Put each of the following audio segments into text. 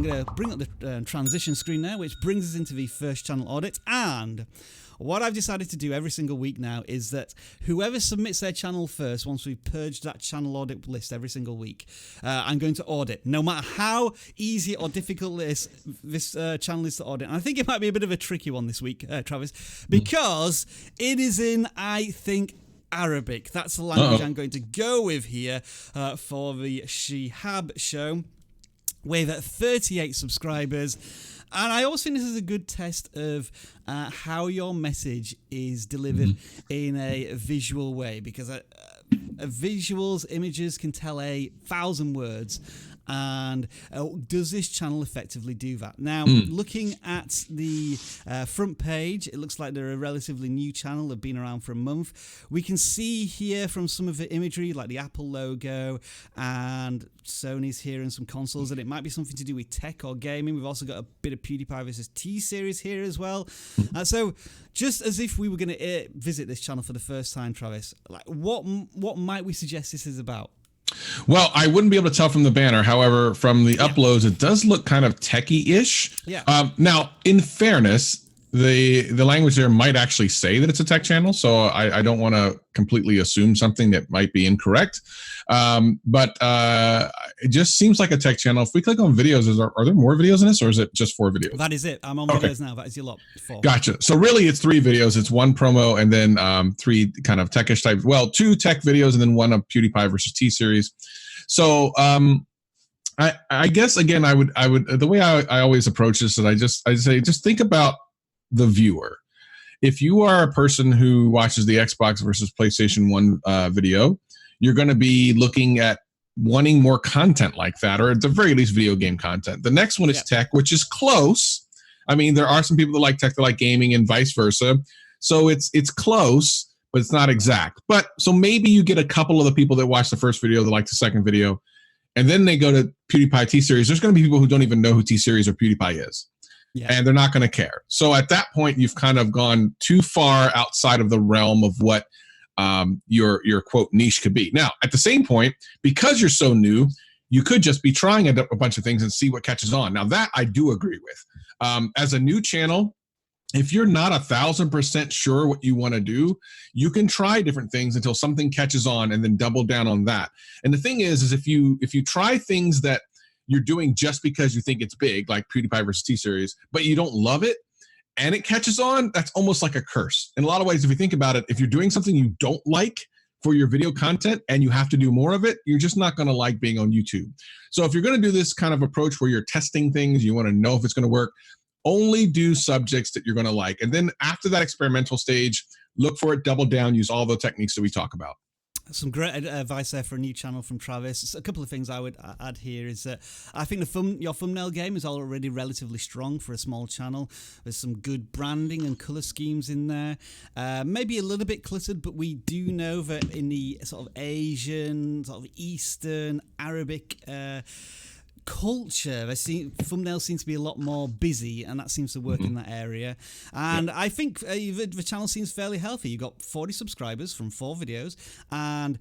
I'm going to bring up the transition screen now, which brings us into the first channel audit. And what I've decided to do every single week now is that whoever submits their channel first, once we've purged that channel audit list every single week, I'm going to audit. No matter how easy or difficult this channel is to audit. And I think it might be a bit of a tricky one this week, Travis, because it is in, I think, Arabic. That's the language I'm going to go with here for the Shihab show. With 38 subscribers, and I also think this is a good test of how your message is delivered in a visual way, because visuals, images can tell 1,000 words. And does this channel effectively do that? Now, looking at the front page, it looks like they're a relatively new channel. They've been around for a month. We can see here from some of the imagery, like the Apple logo and Sony's here and some consoles, that it might be something to do with tech or gaming. We've also got a bit of PewDiePie versus T-Series here as well. So just as if we were going to visit this channel for the first time, Travis, like what might we suggest this is about? Well, I wouldn't be able to tell from the banner. However, from the uploads, it does look kind of techie-ish. Yeah. Now, in fairness, the language there might actually say that it's a tech channel, so I don't want to completely assume something that might be incorrect. But it just seems like a tech channel. If we click on videos, are there more videos in this, or is it just 4 videos? That is it. I'm on videos now. That is your lot. 4. Gotcha. So really, it's 3 videos. It's 1 promo and then 3 kind of techish type. Well, 2 tech videos and then 1 of PewDiePie versus T-Series. So I guess again, I would the way I always approach this is I say just think about the viewer. If you are a person who watches the Xbox versus PlayStation 1 video, you're going to be looking at wanting more content like that, or at the very least video game content. The next one is tech, which is close. I mean, there are some people that like tech, that like gaming, and vice versa. So it's close, but it's not exact. But so maybe you get a couple of the people that watch the first video that like the second video, and then they go to PewDiePie T-Series. There's going to be people who don't even know who T-Series or PewDiePie is. Yeah. And they're not going to care. So at that point, you've kind of gone too far outside of the realm of what your quote niche could be. Now, at the same point, because you're so new, you could just be trying a bunch of things and see what catches on. Now, that I do agree with. As a new channel, if you're not 1,000% sure what you want to do, you can try different things until something catches on and then double down on that. And the thing is if you try things that you're doing just because you think it's big, like PewDiePie versus T-Series, but you don't love it, and it catches on, that's almost like a curse. In a lot of ways, if you think about it, if you're doing something you don't like for your video content and you have to do more of it, you're just not going to like being on YouTube. So if you're going to do this kind of approach where you're testing things, you want to know if it's going to work, only do subjects that you're going to like. And then after that experimental stage, look for it, double down, use all the techniques that we talk about. Some great advice there for a new channel from Travis. A couple of things I would add here is that I think your thumbnail game is already relatively strong for a small channel. There's some good branding and color schemes in there. Maybe a little bit cluttered, but we do know that in the sort of Asian, sort of Eastern, Arabic culture, thumbnails seem to be a lot more busy, and that seems to work in that area. And I think the channel seems fairly healthy. You've got 40 subscribers from 4 videos, and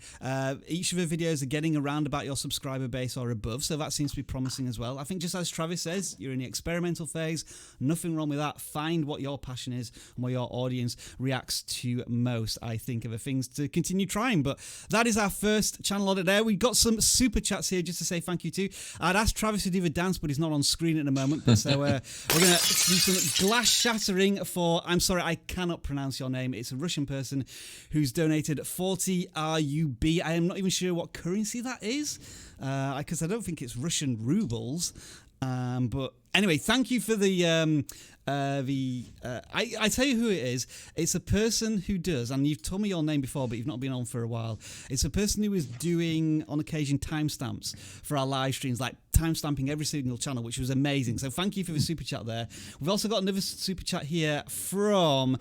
each of the videos are getting around about your subscriber base or above, so that seems to be promising as well. I think just as Travis says, you're in the experimental phase. Nothing wrong with that. Find what your passion is and what your audience reacts to most, I think, are the things to continue trying. But that is our first channel audit there. We've got some super chats here just to say thank you to. I'd asked Travis to do the dance, but he's not on screen at the moment. So we're going to do some glass shattering for, I'm sorry, I cannot pronounce your name. It's a Russian person who's donated 40 RUB. I am not even sure what currency that is, because I don't think it's Russian rubles. But anyway, thank you for the I tell you who it is. It's a person who does, and you've told me your name before, but you've not been on for a while. It's a person who is doing, on occasion, timestamps for our live streams, like timestamping every single channel, which was amazing. So thank you for the super chat there. We've also got another super chat here from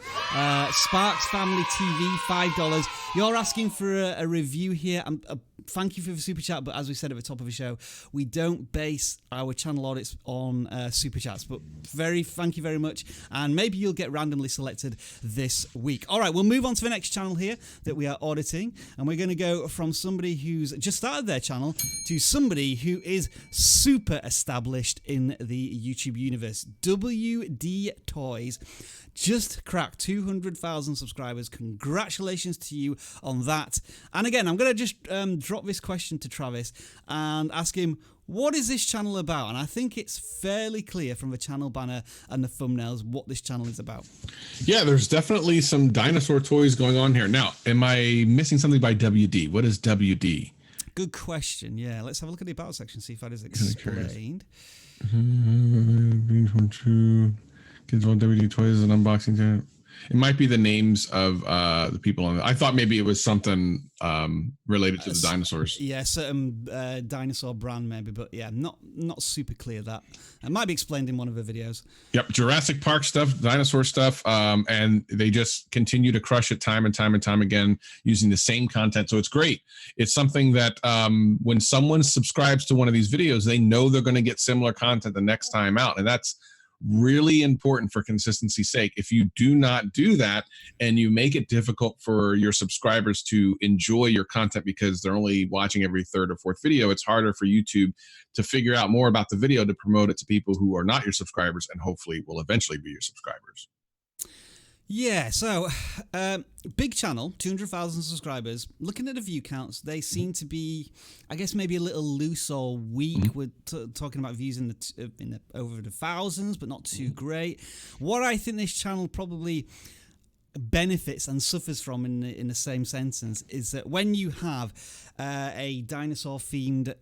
Sparks Family TV, $5. You're asking for a review here. thank you for the super chat, but as we said at the top of the show, we don't base our channel audits on super chats. But thank you very much, and maybe you'll get randomly selected this week. All right, we'll move on to the next channel here that we are auditing, and we're going to go from somebody who's just started their channel to somebody who is super established in the YouTube universe. WD Toys just cracked 200,000 subscribers. Congratulations to you on that. And again, I'm going to just drop this question to Travis and ask him, what is this channel about? And I think it's fairly clear from the channel banner and the thumbnails what this channel is about. Yeah, there's definitely some dinosaur toys going on here. Now, am I missing something by WD? What is WD? Good question. Yeah, let's have a look at the about section, see if that is explained. Kids want WD Toys and unboxing. It might be the names of the people on it. I thought maybe it was something related to the dinosaurs. Yeah, certain dinosaur brand maybe, but yeah, not super clear that. It might be explained in one of the videos. Yep, Jurassic Park stuff, dinosaur stuff, and they just continue to crush it time and time and time again using the same content. So it's great. It's something that when someone subscribes to one of these videos, they know they're going to get similar content the next time out, and that's really important for consistency's sake. If you do not do that and you make it difficult for your subscribers to enjoy your content because they're only watching every third or fourth video, it's harder for YouTube to figure out more about the video to promote it to people who are not your subscribers and hopefully will eventually be your subscribers. Yeah, so big channel, 200,000 subscribers. Looking at the view counts, they seem to be, I guess, maybe a little loose or weak. We're talking about views in the over the thousands, but not too great. What I think this channel probably benefits and suffers from in the same sentence is that when you have a dinosaur-themed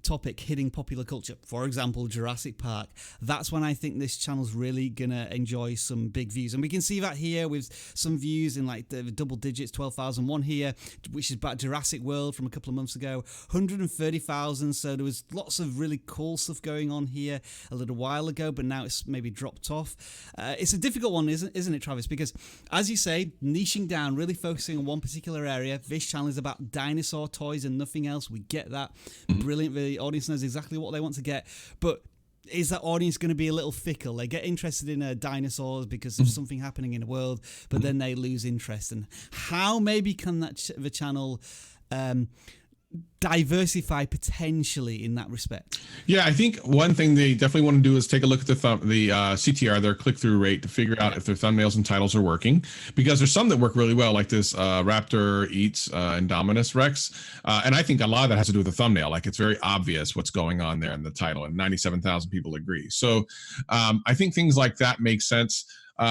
topic hitting popular culture, for example Jurassic Park, that's when I think this channel's really gonna enjoy some big views. And we can see that here with some views in like the double digits, 12,001 here, which is about Jurassic World from a couple of months ago, 130,000. So there was lots of really cool stuff going on here a little while ago, but now it's maybe dropped off. It's a difficult one, isn't it, Travis? Because as you say, niching down, really focusing on one particular area. This channel is about dinosaur toys and nothing else. We get that. Brilliant. The audience knows exactly what they want to get, but is that audience going to be a little fickle? They get interested in dinosaurs because of something happening in the world, but then they lose interest. And how maybe can the channel diversify potentially in that respect? Yeah, I think one thing they definitely want to do is take a look at the CTR, their click-through rate, to figure out if their thumbnails and titles are working, because there's some that work really well, like this Raptor Eats Indominus Rex, and I think a lot of that has to do with the thumbnail. Like, it's very obvious what's going on there in the title, and 97,000 people agree. So I think things like that make sense.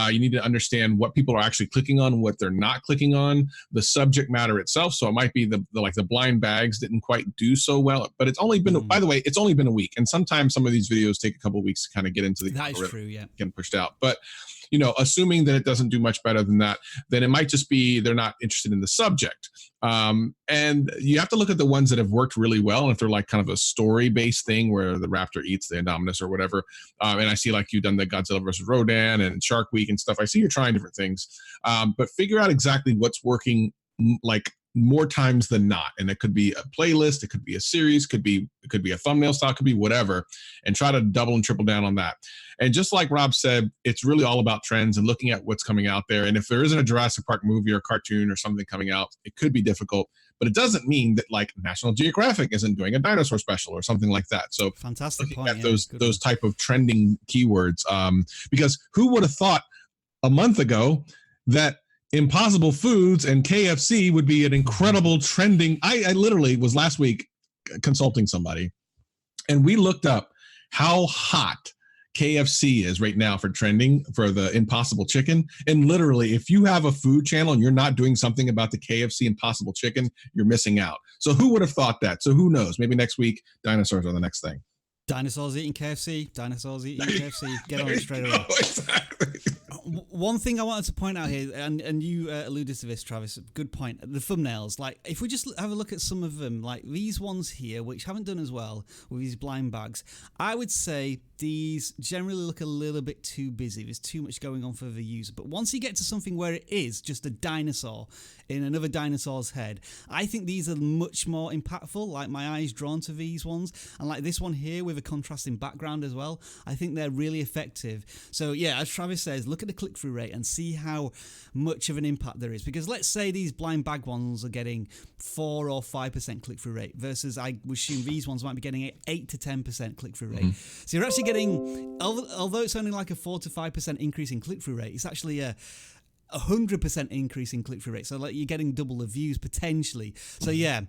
You need to understand what people are actually clicking on, what they're not clicking on, the subject matter itself. So it might be the blind bags didn't quite do so well, but it's only been, by the way, it's only been a week. And sometimes some of these videos take a couple of weeks to kind of get into the, that is true, yeah, getting pushed out. But you know, assuming that it doesn't do much better than that, then it might just be they're not interested in the subject. And you have to look at the ones that have worked really well. And if they're like kind of a story-based thing where the raptor eats the Indominus or whatever, and I see like you've done the Godzilla versus Rodan and Shark Week and stuff. I see you're trying different things, but figure out exactly what's working like more times than not. And it could be a playlist, it could be a series, it could be a thumbnail style, could be whatever, and try to double and triple down on that. And just like Rob said, it's really all about trends and looking at what's coming out there. And if there isn't a Jurassic Park movie or cartoon or something coming out, it could be difficult, but it doesn't mean that like National Geographic isn't doing a dinosaur special or something like that. So fantastic looking point, at those type of trending keywords, because who would have thought a month ago that Impossible Foods and KFC would be an incredible trending. I literally was last week consulting somebody, and we looked up how hot KFC is right now for trending for the Impossible Chicken. And literally, if you have a food channel and you're not doing something about the KFC Impossible Chicken, you're missing out. So who would have thought that? So who knows? Maybe next week, dinosaurs are the next thing. Dinosaurs eating KFC. Dinosaurs eating KFC. Get on it straight away. Exactly. One thing I wanted to point out here, and you alluded to this, Travis, good point, the thumbnails. Like, if we just have a look at some of them, like these ones here, which haven't done as well with these blind bags, I would say these generally look a little bit too busy. There's too much going on for the user. But once you get to something where it is just a dinosaur in another dinosaur's head, I think these are much more impactful. Like, my eye's drawn to these ones. And like this one here with a contrasting background as well, I think they're really effective. So yeah, as Travis says, look at the click-through rate and see how much of an impact there is. Because let's say these blind bag ones are getting 4 or 5% click-through rate versus I would assume these ones might be getting an 8 to 10% click-through rate. So you're actually getting, although it's only like a 4 to 5% increase in click-through rate, it's actually a 100% increase in click-through rate. So like you're getting double the views potentially. So yeah,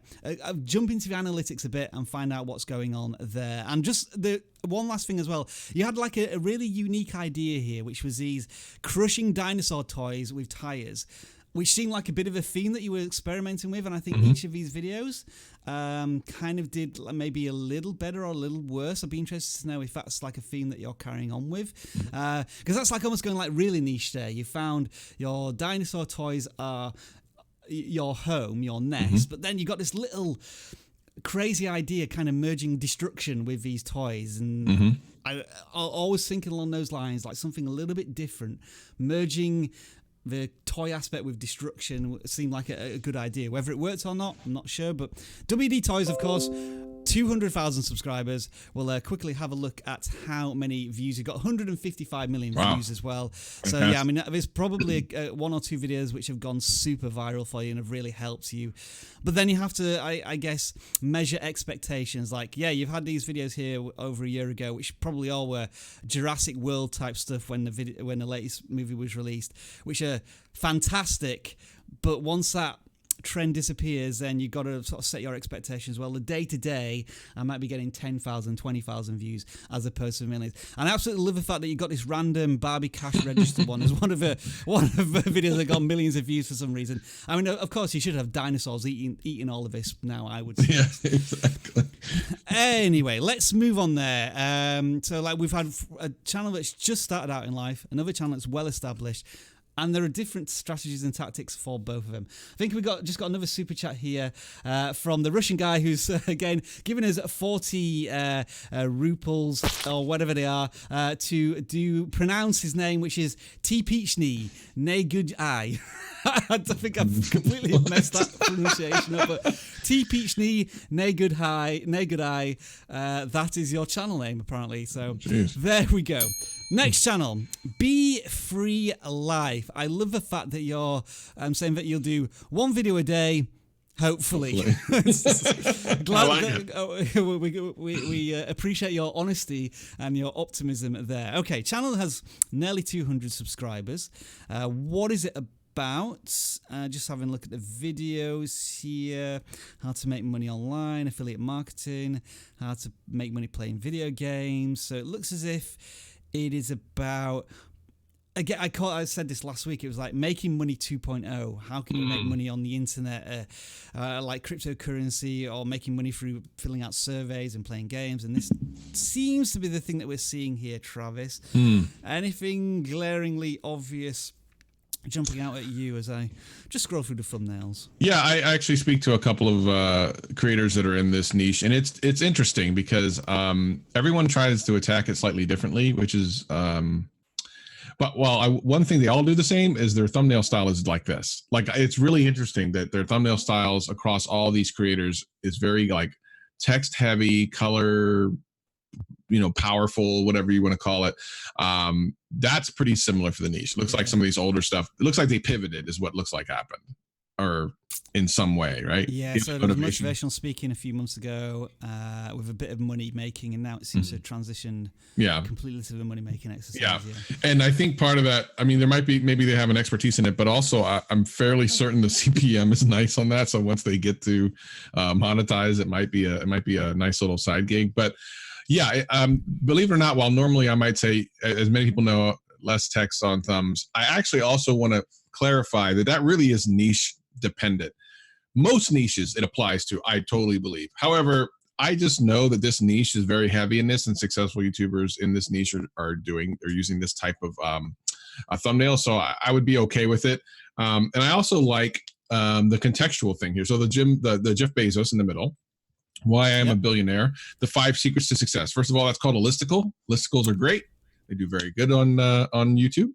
jump into the analytics a bit and find out what's going on there. And just the one last thing as well, you had like a really unique idea here, which was these crushing dinosaur toys with tires, which seemed like a bit of a theme that you were experimenting with. And I think each of these videos kind of did maybe a little better or a little worse. I'd be interested to know if that's like a theme that you're carrying on with. Because that's like almost going like really niche there. You found your dinosaur toys are your home, your nest, but then you got this little crazy idea kind of merging destruction with these toys. And I always thinking along those lines, like something a little bit different, merging the toy aspect with destruction seemed like a good idea. Whether it worked or not, I'm not sure. But WD Toys, of course, 200,000 subscribers. We'll quickly have a look at how many views. You've got 155 million views as well. So yeah, I mean, there's probably one or two videos which have gone super viral for you and have really helped you. But then you have to, I guess, measure expectations. Like, yeah, you've had these videos here over a year ago, which probably all were Jurassic World type stuff when the latest movie was released, which are fantastic. But once that trend disappears, then you've got to sort of set your expectations. Well, the day-to-day, I might be getting 10,000, 20,000 views as opposed to millions. And I absolutely love the fact that you got this random Barbie cash register one as one of the videos that got millions of views for some reason. I mean, of course, you should have dinosaurs eating all of this now, I would say. Yeah, exactly. Anyway, let's move on there. So, like, we've had a channel that's just started out in life, another channel that's well-established, and there are different strategies and tactics for both of them. I think we just got another super chat here from the Russian guy who's, again, giving us 40 ruples, or whatever they are, to pronounce his name, which is T-Peachny, Ne Good Eye. I think I've completely messed that pronunciation up, but T-Peachny, Ne Good Eye, that is your channel name, apparently. So there we go. Next channel, Be Free Life. I love the fact that you're saying that you'll do one video a day, hopefully. Glad we appreciate your honesty and your optimism there. Okay, channel has nearly 200 subscribers. What is it about? Just having a look at the videos here. How to make money online, affiliate marketing, how to make money playing video games. So it looks as if it is about, again, I said this last week, it was like making money 2.0. How can you make money on the internet, like cryptocurrency, or making money through filling out surveys and playing games? And this seems to be the thing that we're seeing here, Travis. Anything glaringly obvious jumping out at you as I just scroll through the thumbnails? Yeah, I actually speak to a couple of creators that are in this niche, and it's interesting because everyone tries to attack it slightly differently, which is but one thing they all do the same is their thumbnail style is like this. Like, it's really interesting that their thumbnail styles across all these creators is very like text heavy, color, powerful, whatever you want to call it. That's pretty similar for the niche. It looks like some of these older stuff, it looks like they pivoted is what looks like happened, or in some way, right? Yeah, so there was motivational speaking a few months ago with a bit of money making, and now it seems to transition completely to the money making exercise. Yeah, and I think part of that, I mean, there might be, maybe they have an expertise in it, but also I'm fairly certain the CPM is nice on that. So once they get to monetize, it might be a nice little side gig. But yeah, believe it or not, while normally I might say, as many people know, less text on thumbs, I actually also want to clarify that really is niche dependent. Most niches it applies to, I totally believe. However, I just know that this niche is very heavy in this, and successful YouTubers in this niche are using this type of thumbnail, so I would be okay with it. And I also like the contextual thing here. So the Jeff Bezos in the middle. Why I am a billionaire. The 5 secrets to success. First of all, that's called a listicle. Listicles are great. They do very good on YouTube,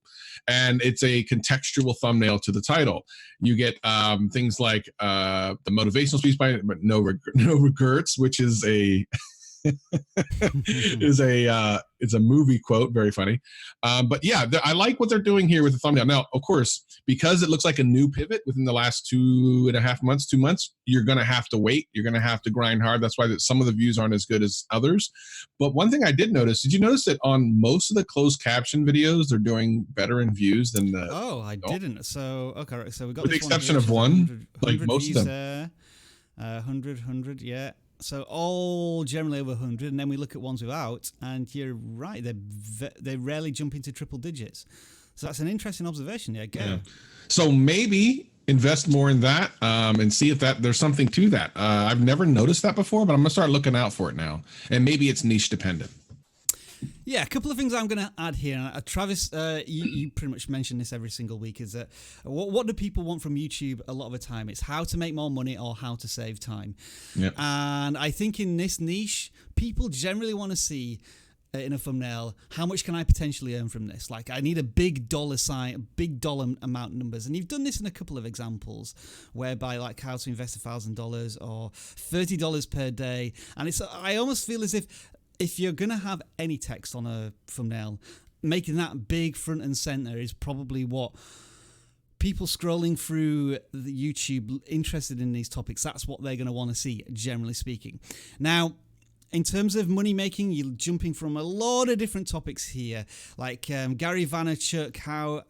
and it's a contextual thumbnail to the title. You get things like the motivational speech by but no regrets, which is a it's a movie quote, very funny. But yeah, I like what they're doing here with the thumbnail. Now, of course, because it looks like a new pivot within the last 2.5 months, 2 months, you're going to have to wait. You're going to have to grind hard. That's why some of the views aren't as good as others. But one thing I did notice, did you notice that on most of the closed caption videos, they're doing better in views than the... Oh, I didn't. So, okay, so we got with the exception of one, like most of them. 100, yeah. So all generally over 100, and then we look at ones without, and you're right, they rarely jump into triple digits. So that's an interesting observation. Yeah. So maybe invest more in that and see if there's something to that. I've never noticed that before, but I'm gonna start looking out for it now. And maybe it's niche dependent. Yeah, a couple of things I'm going to add here. Travis, you pretty much mention this every single week, is that what do people want from YouTube a lot of the time? It's how to make more money or how to save time. Yep. And I think in this niche, people generally want to see in a thumbnail, how much can I potentially earn from this? Like, I need a big dollar sign, big dollar amount numbers. And you've done this in a couple of examples, whereby like how to invest $1,000 or $30 per day. And I almost feel as if you're going to have any text on a thumbnail, making that big front and center is probably what people scrolling through the YouTube interested in these topics, that's what they're going to want to see, generally speaking. Now, in terms of money making, you're jumping from a lot of different topics here, like Gary Vaynerchuk, how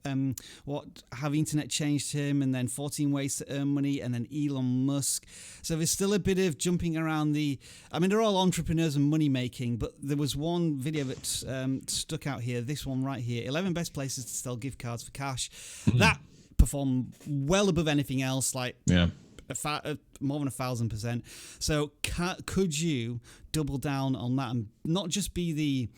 the internet changed him, and then 14 ways to earn money, and then Elon Musk. So there's still a bit of jumping around they're all entrepreneurs and money making, but there was one video that stuck out here, this one right here, 11 best places to sell gift cards for cash. Mm-hmm. That performed well above anything else, more than 1,000%. So could you double down on that and not just be the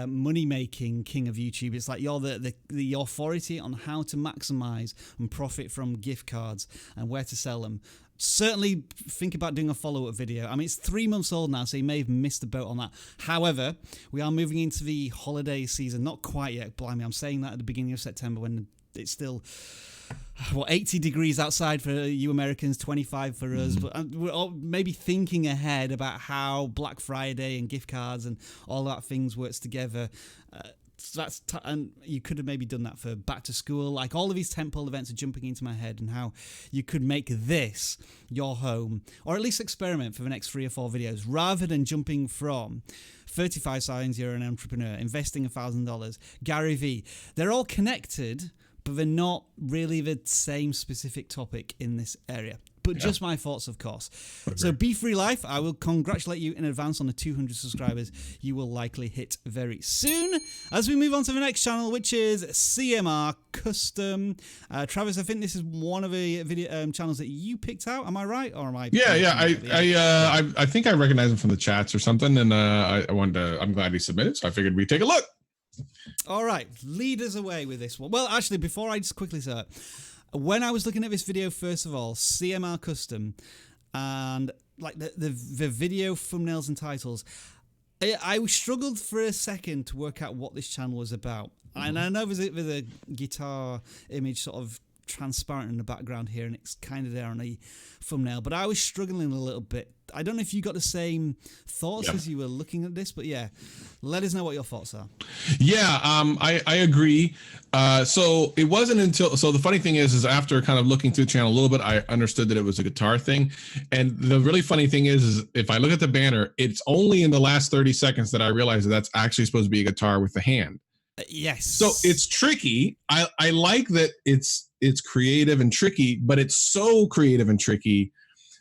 money-making king of YouTube? It's like you're the authority on how to maximize and profit from gift cards and where to sell them. Certainly think about doing a follow-up video. I mean, it's 3 months old now, so you may have missed the boat on that. However, we are moving into the holiday season. Not quite yet, blimey. I'm saying that at the beginning of September when it's still... 80 degrees outside for you Americans, 25 for us, but we're all maybe thinking ahead about how Black Friday and gift cards and all that things works together. And you could have maybe done that for back to school. Like, all of these tentpole events are jumping into my head, and how you could make this your home, or at least experiment for the next 3 or 4 videos, rather than jumping from 35 signs you're an entrepreneur, investing $1,000, Gary V. They're all connected, but they're not really the same specific topic in this area. But just my thoughts, of course. Okay. So Be Free Life, I will congratulate you in advance on the 200 subscribers you will likely hit very soon. As we move on to the next channel, which is CMR Custom. Travis, I think this is one of the video channels that you picked out. Am I right? Or am I? I think I recognize him from the chats or something, and I'm glad he submitted, so I figured we'd take a look. All right, lead us away with this one. Well, actually, before I just quickly say it, when I was looking at this video, first of all, CMR Custom, and like the video thumbnails and titles, I struggled for a second to work out what this channel was about. And I know there's a guitar image sort of transparent in the background here, and it's kind of there on the thumbnail, but I was struggling a little bit. I don't know if you got the same thoughts as you were looking at this, but let us know what your thoughts are. I agree. So it wasn't until, so the funny thing is after kind of looking through the channel a little bit, I understood that it was a guitar thing. And the really funny thing is if I look at the banner, it's only in the last 30 seconds that I realized that that's actually supposed to be a guitar with the hand. Yes. So it's tricky. I like that it's creative and tricky, but it's so creative and tricky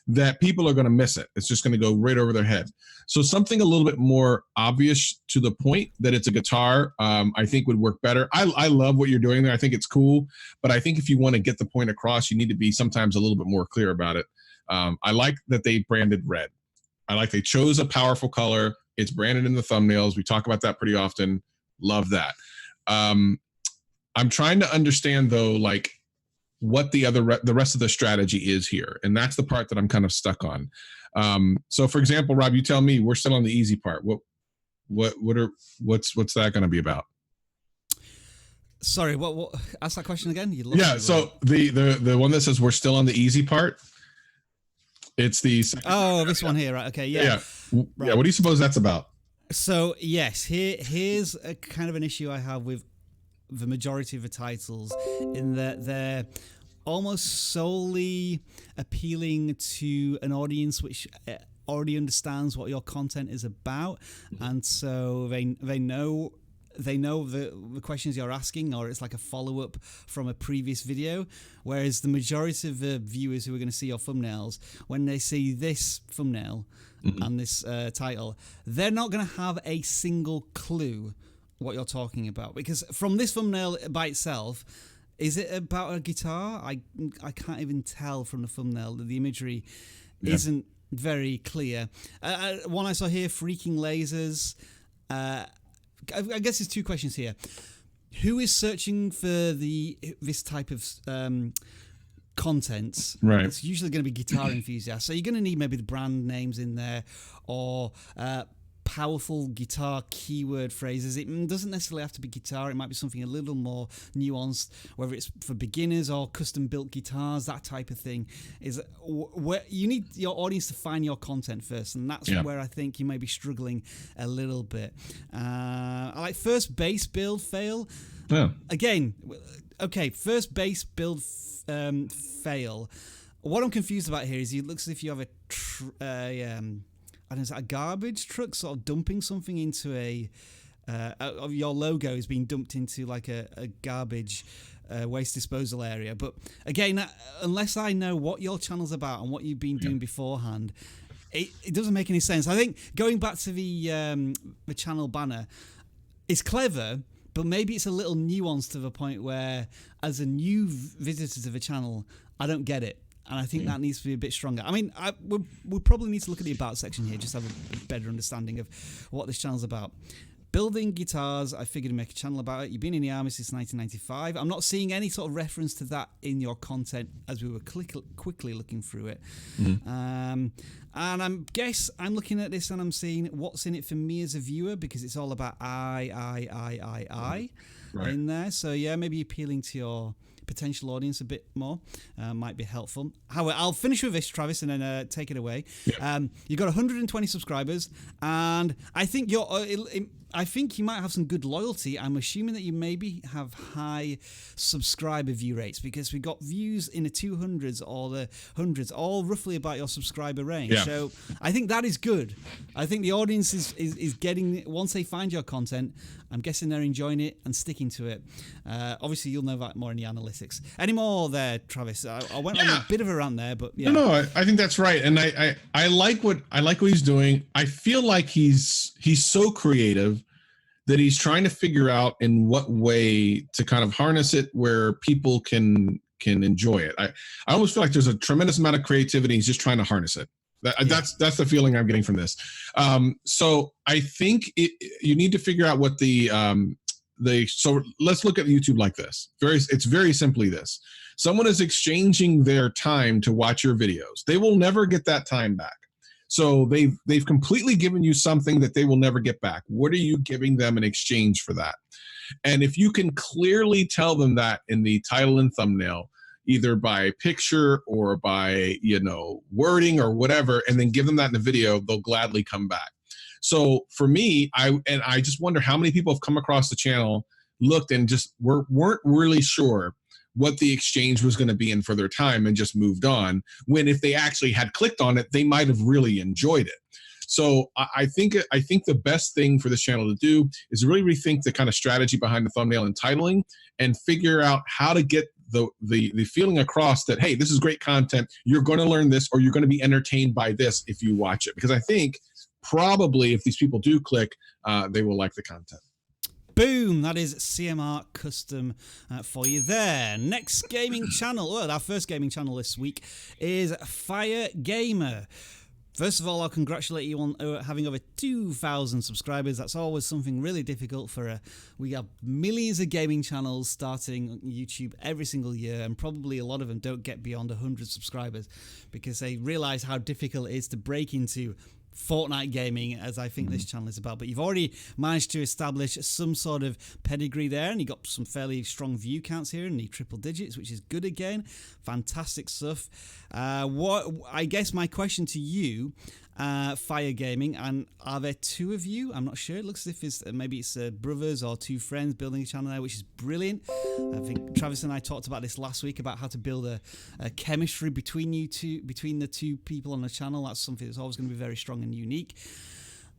that people are going to miss it. It's just going to go right over their head. So something a little bit more obvious to the point that it's a guitar, I think would work better. I love what you're doing there. I think it's cool, but I think if you want to get the point across, you need to be sometimes a little bit more clear about it. I like that they branded red. I like they chose a powerful color. It's branded in the thumbnails. We talk about that pretty often. Love that. I'm trying to understand though, like what the rest of the strategy is here, and that's the part that I'm kind of stuck on. So, for example, Rob, you tell me, we're still on the easy part. What's that going to be about? Sorry, what? Ask that question again. Yeah. So the one that says we're still on the easy part. It's the this one here, right? Okay, yeah. Right. Yeah. What do you suppose that's about? So yes, here's a kind of an issue I have with the majority of the titles, in that they're almost solely appealing to an audience which already understands what your content is about, and so they know the questions you're asking, or it's like a follow-up from a previous video. Whereas the majority of the viewers who are going to see your thumbnails, when they see this thumbnail and this title, they're not going to have a single clue what you're talking about, because from this thumbnail by itself, is it about a guitar? I can't even tell from the thumbnail. The imagery isn't very clear. One I saw here, freaking lasers. I guess there's two questions here. Who is searching for this type of content? Right. It's usually going to be guitar enthusiasts. So you're going to need maybe the brand names in there, or powerful guitar keyword phrases. It doesn't necessarily have to be guitar. It might be something a little more nuanced, whether it's for beginners or custom built guitars, that type of thing. Is where you need your audience to find your content first, and that's where I think you may be struggling a little bit. I like first base build fail. Yeah. Again, okay, first base build fail. What I'm confused about here is it looks as if you have a garbage truck sort of dumping something into your logo is being dumped into like a garbage waste disposal area. But again, unless I know what your channel's about and what you've been doing beforehand, it doesn't make any sense. I think going back to the channel banner is clever, but maybe it's a little nuanced to the point where, as a new visitor to the channel, I don't get it. And I think that needs to be a bit stronger. I mean, we probably need to look at the About section here, just to have a better understanding of what this channel's about. Building guitars, I figured to make a channel about it. You've been in the army since 1995. I'm not seeing any sort of reference to that in your content as we were quickly looking through it. And I'm looking at this and I'm seeing what's in it for me as a viewer, because it's all about I in there. So yeah, maybe appealing to your potential audience a bit more might be helpful. However, I'll finish with this, Travis, and then take it away. You've got 120 subscribers, and I think you might have some good loyalty. I'm assuming that you maybe have high subscriber view rates, because we got views in the 200s or the 100s, all roughly about your subscriber range. So I think that is good. I think the audience is getting, once they find your content, I'm guessing they're enjoying it and sticking to it. Obviously, you'll know that more in the analytics. Any more there, Travis? I went on a bit of a rant there, but yeah. No, I think that's right, and I like what he's doing. I feel like he's so creative that he's trying to figure out in what way to kind of harness it where people can enjoy it. I almost feel like there's a tremendous amount of creativity. He's just trying to harness it. That's the feeling I'm getting from this. So I think you need to figure out what so let's look at YouTube like this. It's very simply this. Someone is exchanging their time to watch your videos. They will never get that time back. So they've completely given you something that they will never get back. What are you giving them in exchange for that? And if you can clearly tell them that in the title and thumbnail, either by picture or by wording or whatever, and then give them that in the video, they'll gladly come back. So for me, I just wonder how many people have come across the channel, looked, and just weren't really sure what the exchange was going to be in for their time and just moved on, when if they actually had clicked on it, they might have really enjoyed it. So I think the best thing for this channel to do is really rethink the kind of strategy behind the thumbnail and titling, and figure out how to get the feeling across that, hey, this is great content. You're going to learn this, or you're going to be entertained by this if you watch it. Because I think probably if these people do click, they will like the content. Boom, that is CMR Custom for you there. Next gaming channel, our first gaming channel this week is Fire Gamer. First of all, I'll congratulate you on having over 2,000 subscribers. That's always something really difficult for we have millions of gaming channels starting on YouTube every single year, and probably a lot of them don't get beyond 100 subscribers because they realize how difficult it is to break into Fortnite gaming, as I think this channel is about. But you've already managed to establish some sort of pedigree there, and you got some fairly strong view counts here in the triple digits, which is good again. Fantastic stuff. What I guess my question to you, Fire Gaming, and are there two of you? I'm not sure. It looks as if maybe it's brothers or two friends building a channel there, which is brilliant. I think Travis and I talked about this last week about how to build a chemistry between the two people on the channel. That's something that's always going to be very strong and unique.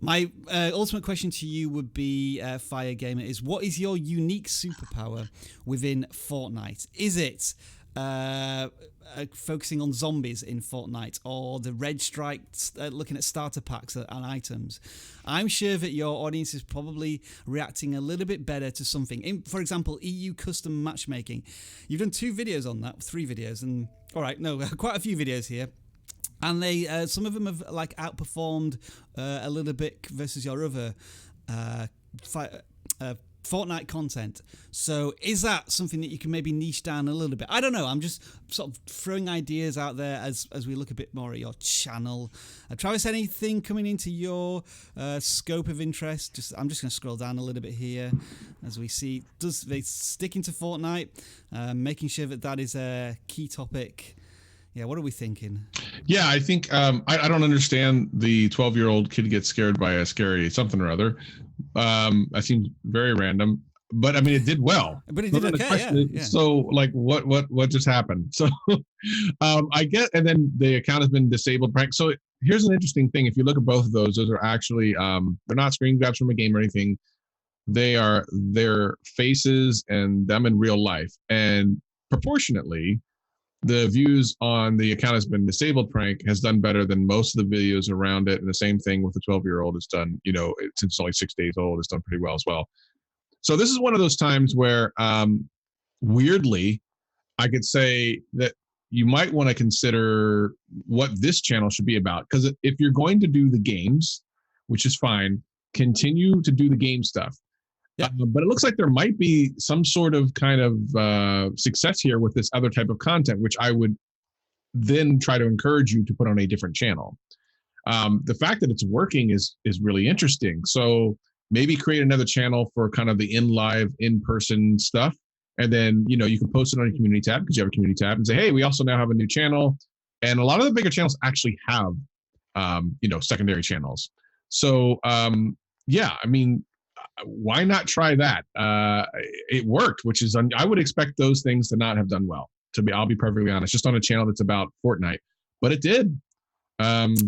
My ultimate question to you would be, Fire Gamer, is what is your unique superpower within Fortnite? Is it focusing on zombies in Fortnite, or the red strike, looking at starter packs and items? I'm sure that your audience is probably reacting a little bit better to something. For example, EU custom matchmaking. You've done 2 videos on that, 3 videos, and quite a few videos here. And they, some of them have like outperformed a little bit versus your other Fortnite content. So is that something that you can maybe niche down a little bit? I don't know. I'm just sort of throwing ideas out there as we look a bit more at your channel. Travis, anything coming into your scope of interest? I'm just going to scroll down a little bit here as we see. Does they stick into Fortnite? Making sure that is a key topic. Yeah, what are we thinking? Yeah, I think I don't understand the 12-year-old kid gets scared by a scary something or other. That seems very random, but I mean, it did well. But it did okay, yeah. So, like, what just happened? So, I get, and then the account has been disabled. So here's an interesting thing. If you look at both of those are actually they're not screen grabs from a game or anything. They are their faces and them in real life, and proportionately, the views on the account has been disabled prank has done better than most of the videos around it. And the same thing with the 12-year-old has done, since it's only 6 days old, it's done pretty well as well. So this is one of those times where, weirdly, I could say that you might want to consider what this channel should be about. Because if you're going to do the games, which is fine, continue to do the game stuff. Yeah. But it looks like there might be some sort of kind of success here with this other type of content, which I would then try to encourage you to put on a different channel. The fact that it's working is really interesting. So maybe create another channel for kind of the in-person stuff. And then, you can post it on your community tab because you have a community tab and say, hey, we also now have a new channel. And a lot of the bigger channels actually have, secondary channels. So, yeah, I mean, why not try that? It worked, which is I would expect those things to not have done well. I'll be perfectly honest, just on a channel that's about Fortnite, but it did.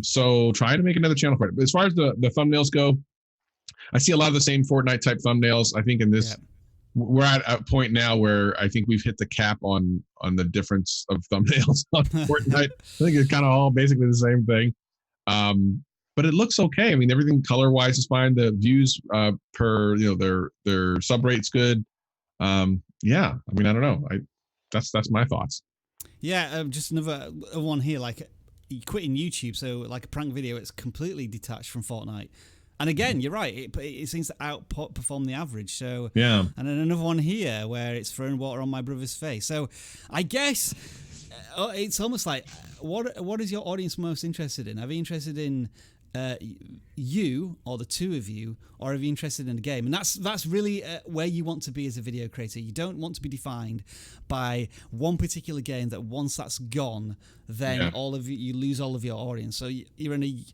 So try to make another channel for it. But as far as the thumbnails go, I see a lot of the same Fortnite type thumbnails. I think in this, we're at a point now where I think we've hit the cap on the difference of thumbnails on Fortnite. I think it's kind of all basically the same thing. But it looks okay. I mean, everything color-wise is fine. The views per their sub rate's good. Yeah, I mean, I don't know. That's my thoughts. Yeah, just another one here. Like, quitting YouTube, so like a prank video, it's completely detached from Fortnite. And again, you're right. It seems to outperform the average. So yeah. And then another one here where it's throwing water on my brother's face. So I guess it's almost like what is your audience most interested in? Are they interested in you or the two of you, or are you interested in a game? And that's really where you want to be as a video creator. You don't want to be defined by one particular game that once that's gone, then you lose all of your audience. So you're in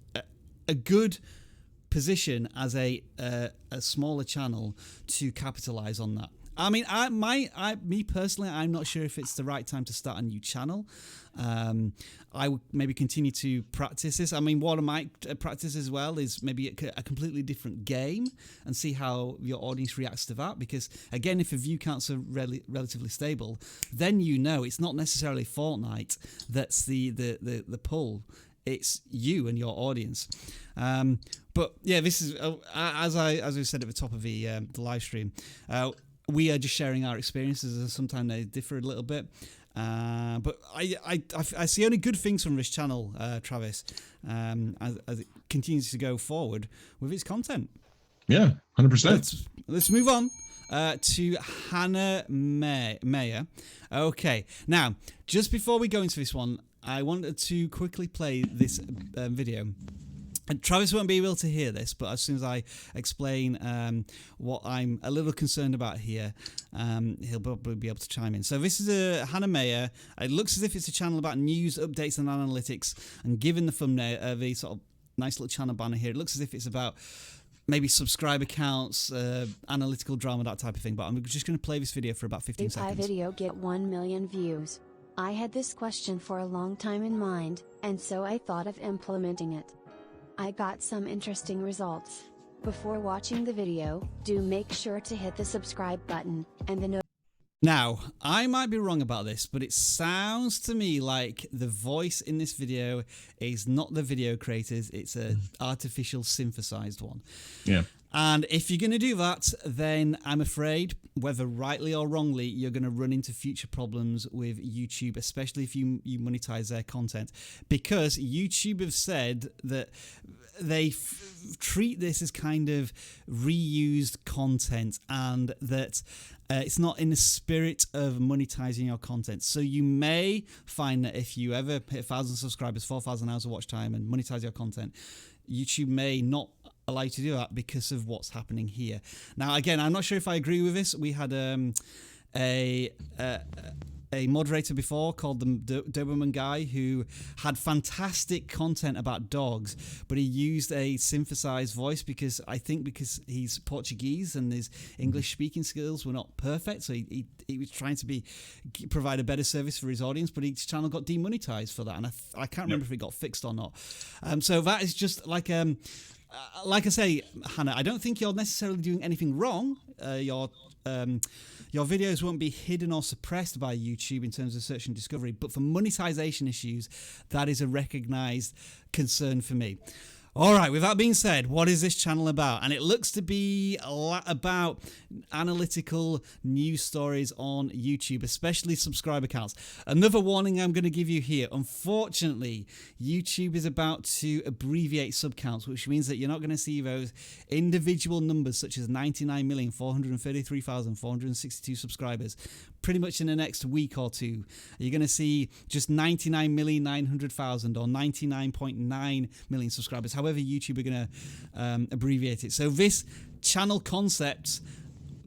a good position as a smaller channel to capitalize on that. I mean, me personally, I'm not sure if it's the right time to start a new channel. I would maybe continue to practice this. I mean, what I might practice as well is maybe a completely different game and see how your audience reacts to that. Because again, if the view counts are relatively stable, then it's not necessarily Fortnite that's the pull. It's you and your audience. But yeah, this is as we said at the top of the live stream. We are just sharing our experiences, and sometimes they differ a little bit. But I see only good things from this channel, Travis, as it continues to go forward with its content. Yeah, 100%. Let's move on to Hannah Mayer. Okay, now, just before we go into this one, I wanted to quickly play this video. And Travis won't be able to hear this, but as soon as I explain what I'm a little concerned about here, he'll probably be able to chime in. So this is a Hannah Mayer. It looks as if it's a channel about news, updates, and analytics. And given the thumbnail, the sort of nice little channel banner here, it looks as if it's about maybe subscriber counts, analytical drama, that type of thing. But I'm just going to play this video for about 15 seconds. If video get 1 million views. I had this question for a long time in mind, and so I thought of implementing it. I got some interesting results. Before watching the video, do make sure to hit the subscribe button and the Now, I might be wrong about this, but it sounds to me like the voice in this video is not the video creators, it's an artificial synthesized one. Yeah. And if you're going to do that, then I'm afraid, whether rightly or wrongly, you're going to run into future problems with YouTube, especially if you monetize their content. Because YouTube have said that they treat this as kind of reused content and that it's not in the spirit of monetizing your content. So you may find that if you ever hit 1,000 subscribers, 4,000 hours of watch time and monetize your content, YouTube may not allow you to do that because of what's happening here. Now, again, I'm not sure if I agree with this. We had a moderator before called the Doberman guy who had fantastic content about dogs, but he used a synthesized voice because he's Portuguese and his English speaking skills were not perfect. So he was trying to provide a better service for his audience, but each channel got demonetized for that. And I can't remember if it got fixed or not. So that is just like I say, Hannah, I don't think you're necessarily doing anything wrong. Your videos won't be hidden or suppressed by YouTube in terms of search and discovery, but for monetization issues, that is a recognized concern for me. All right, with that being said, what is this channel about? And it looks to be about analytical news stories on YouTube, especially subscriber counts. Another warning I'm going to give you here. Unfortunately, YouTube is about to abbreviate sub counts, which means that you're not going to see those individual numbers such as 99,433,462 subscribers pretty much in the next week or two. You're going to see just 99,900,000 or 99.9 million subscribers, however YouTube are going to abbreviate it. So this channel concept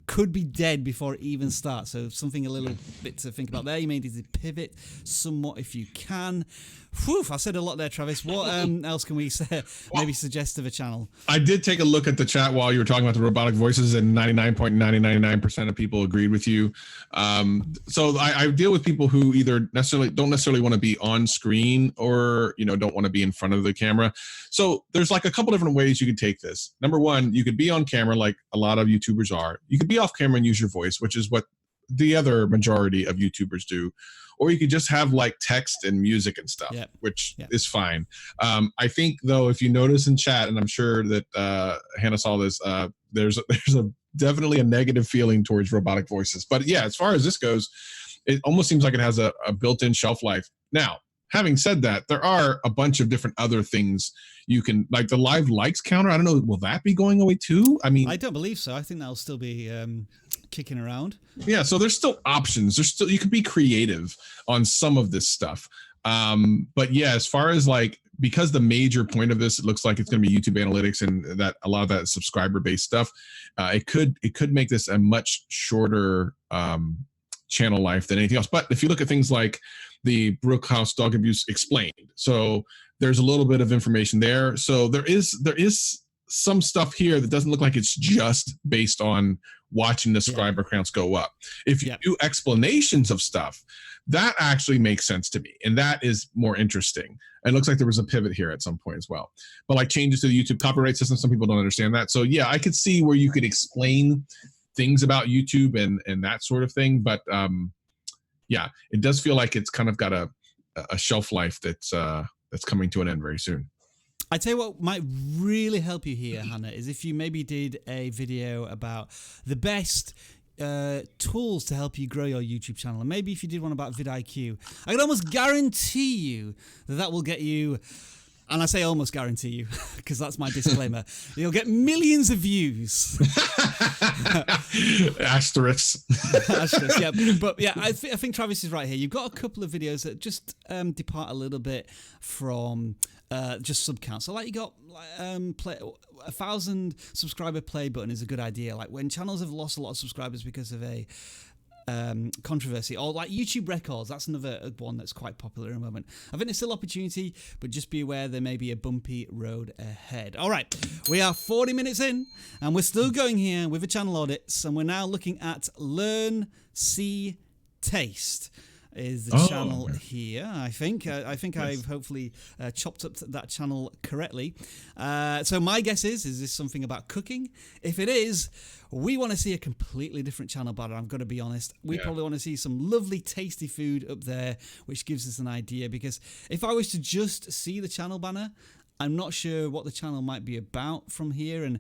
could be dead before it even starts. So something a little bit to think about there. You may need to pivot somewhat if you can. Whew, I said a lot there, Travis. What else can we say? Maybe suggest of a channel? I did take a look at the chat while you were talking about the robotic voices, and 99.999% of people agreed with you. So I deal with people who either don't necessarily want to be on screen or don't want to be in front of the camera. So there's like a couple different ways you could take this. Number one, you could be on camera like a lot of YouTubers are. You could be off camera and use your voice, which is what the other majority of YouTubers do. Or you could just have like text and music and stuff, which is fine. I think though, if you notice in chat, and I'm sure that Hannah saw this, there's definitely a negative feeling towards robotic voices. But yeah, as far as this goes, it almost seems like it has a built-in shelf life. Now, having said that, there are a bunch of different other things you can, like the live likes counter. I don't know, will that be going away too? I mean, I don't believe so. I think that'll still be kicking around. Yeah, so there's still options. You could be creative on some of this stuff. But yeah, as far as like, because the major point of this, it looks like it's going to be YouTube analytics and that a lot of that subscriber-based stuff. It could make this a much shorter channel life than anything else. But if you look at things like the Brookhouse dog abuse explained, so there's a little bit of information there. So there is some stuff here that doesn't look like it's just based on watching the subscriber counts go up. If you do explanations of stuff, that actually makes sense to me, and that is more interesting. And it looks like there was a pivot here at some point as well. But like changes to the YouTube copyright system, some people don't understand that. So yeah, I could see where you could explain things about YouTube and that sort of thing. But yeah, it does feel like it's kind of got a shelf life that's coming to an end very soon. I tell you what might really help you here, Hannah, is if you maybe did a video about the best tools to help you grow your YouTube channel. And maybe if you did one about vidIQ, I can almost guarantee you that will get you, and I say almost guarantee you because that's my disclaimer, you'll get millions of views. Asterisks. Asterisks, yeah. But yeah, I think Travis is right here. You've got a couple of videos that just depart a little bit from just sub count. So like you got 1,000 subscriber play button is a good idea. Like when channels have lost a lot of subscribers because of a controversy, or like YouTube records, that's another one that's quite popular at the moment. I think there's still opportunity, but just be aware there may be a bumpy road ahead. All right, we are 40 minutes in and we're still going here with the channel audits, and we're now looking at Learn, See, Taste is the channel here. I think I've hopefully chopped up that channel correctly. So my guess is this something about cooking? If it is, we want to see a completely different channel banner. I've got to be honest. We probably want to see some lovely tasty food up there, which gives us an idea, because if I was to just see the channel banner, I'm not sure what the channel might be about from here. And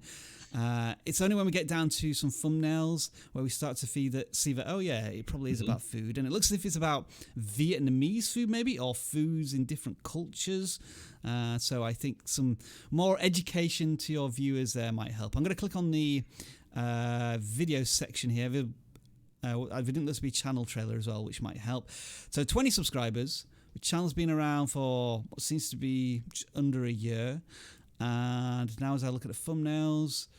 it's only when we get down to some thumbnails where we start to see that, oh yeah, it probably is about food. And it looks as if it's about Vietnamese food maybe, or foods in different cultures. So I think some more education to your viewers there might help. I'm going to click on the video section here. I didn't let us be channel trailer as well, which might help. So 20 subscribers. The channel's been around for what seems to be under a year. And now as I look at the thumbnails,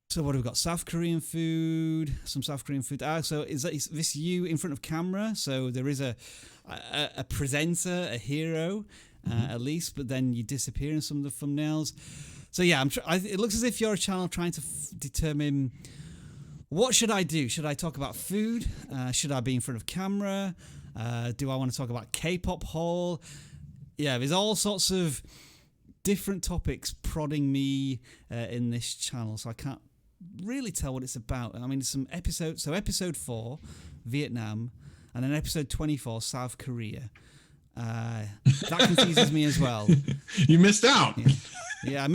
so what have we got? South Korean food, some South Korean food. So is this you in front of camera? So there is a presenter, a hero, at least, but then you disappear in some of the thumbnails. So yeah, it looks as if you're a channel trying to determine, what should I do? Should I talk about food? Should I be in front of camera? Do I want to talk about K-pop haul? Yeah, there's all sorts of different topics prodding me in this channel, so I can't really tell what it's about. I mean, some episodes. So episode 4, Vietnam, and then episode 24, South Korea. That confuses me as well. You missed out. Yeah, we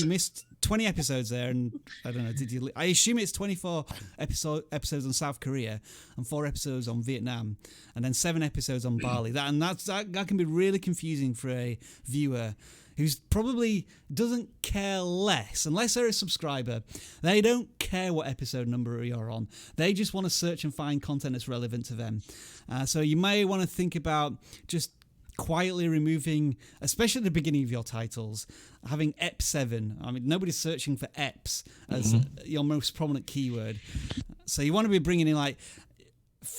missed 20 episodes there, and I don't know. Did you? I assume it's 24 episodes on South Korea and 4 episodes on Vietnam, and then 7 episodes on Bali. That can be really confusing for a viewer who's probably doesn't care less, unless they're a subscriber. They don't care what episode number you're on. They just want to search and find content that's relevant to them. So you may want to think about just quietly removing, especially at the beginning of your titles, having EP7. I mean, nobody's searching for EPs as your most prominent keyword. So you want to be bringing in, like,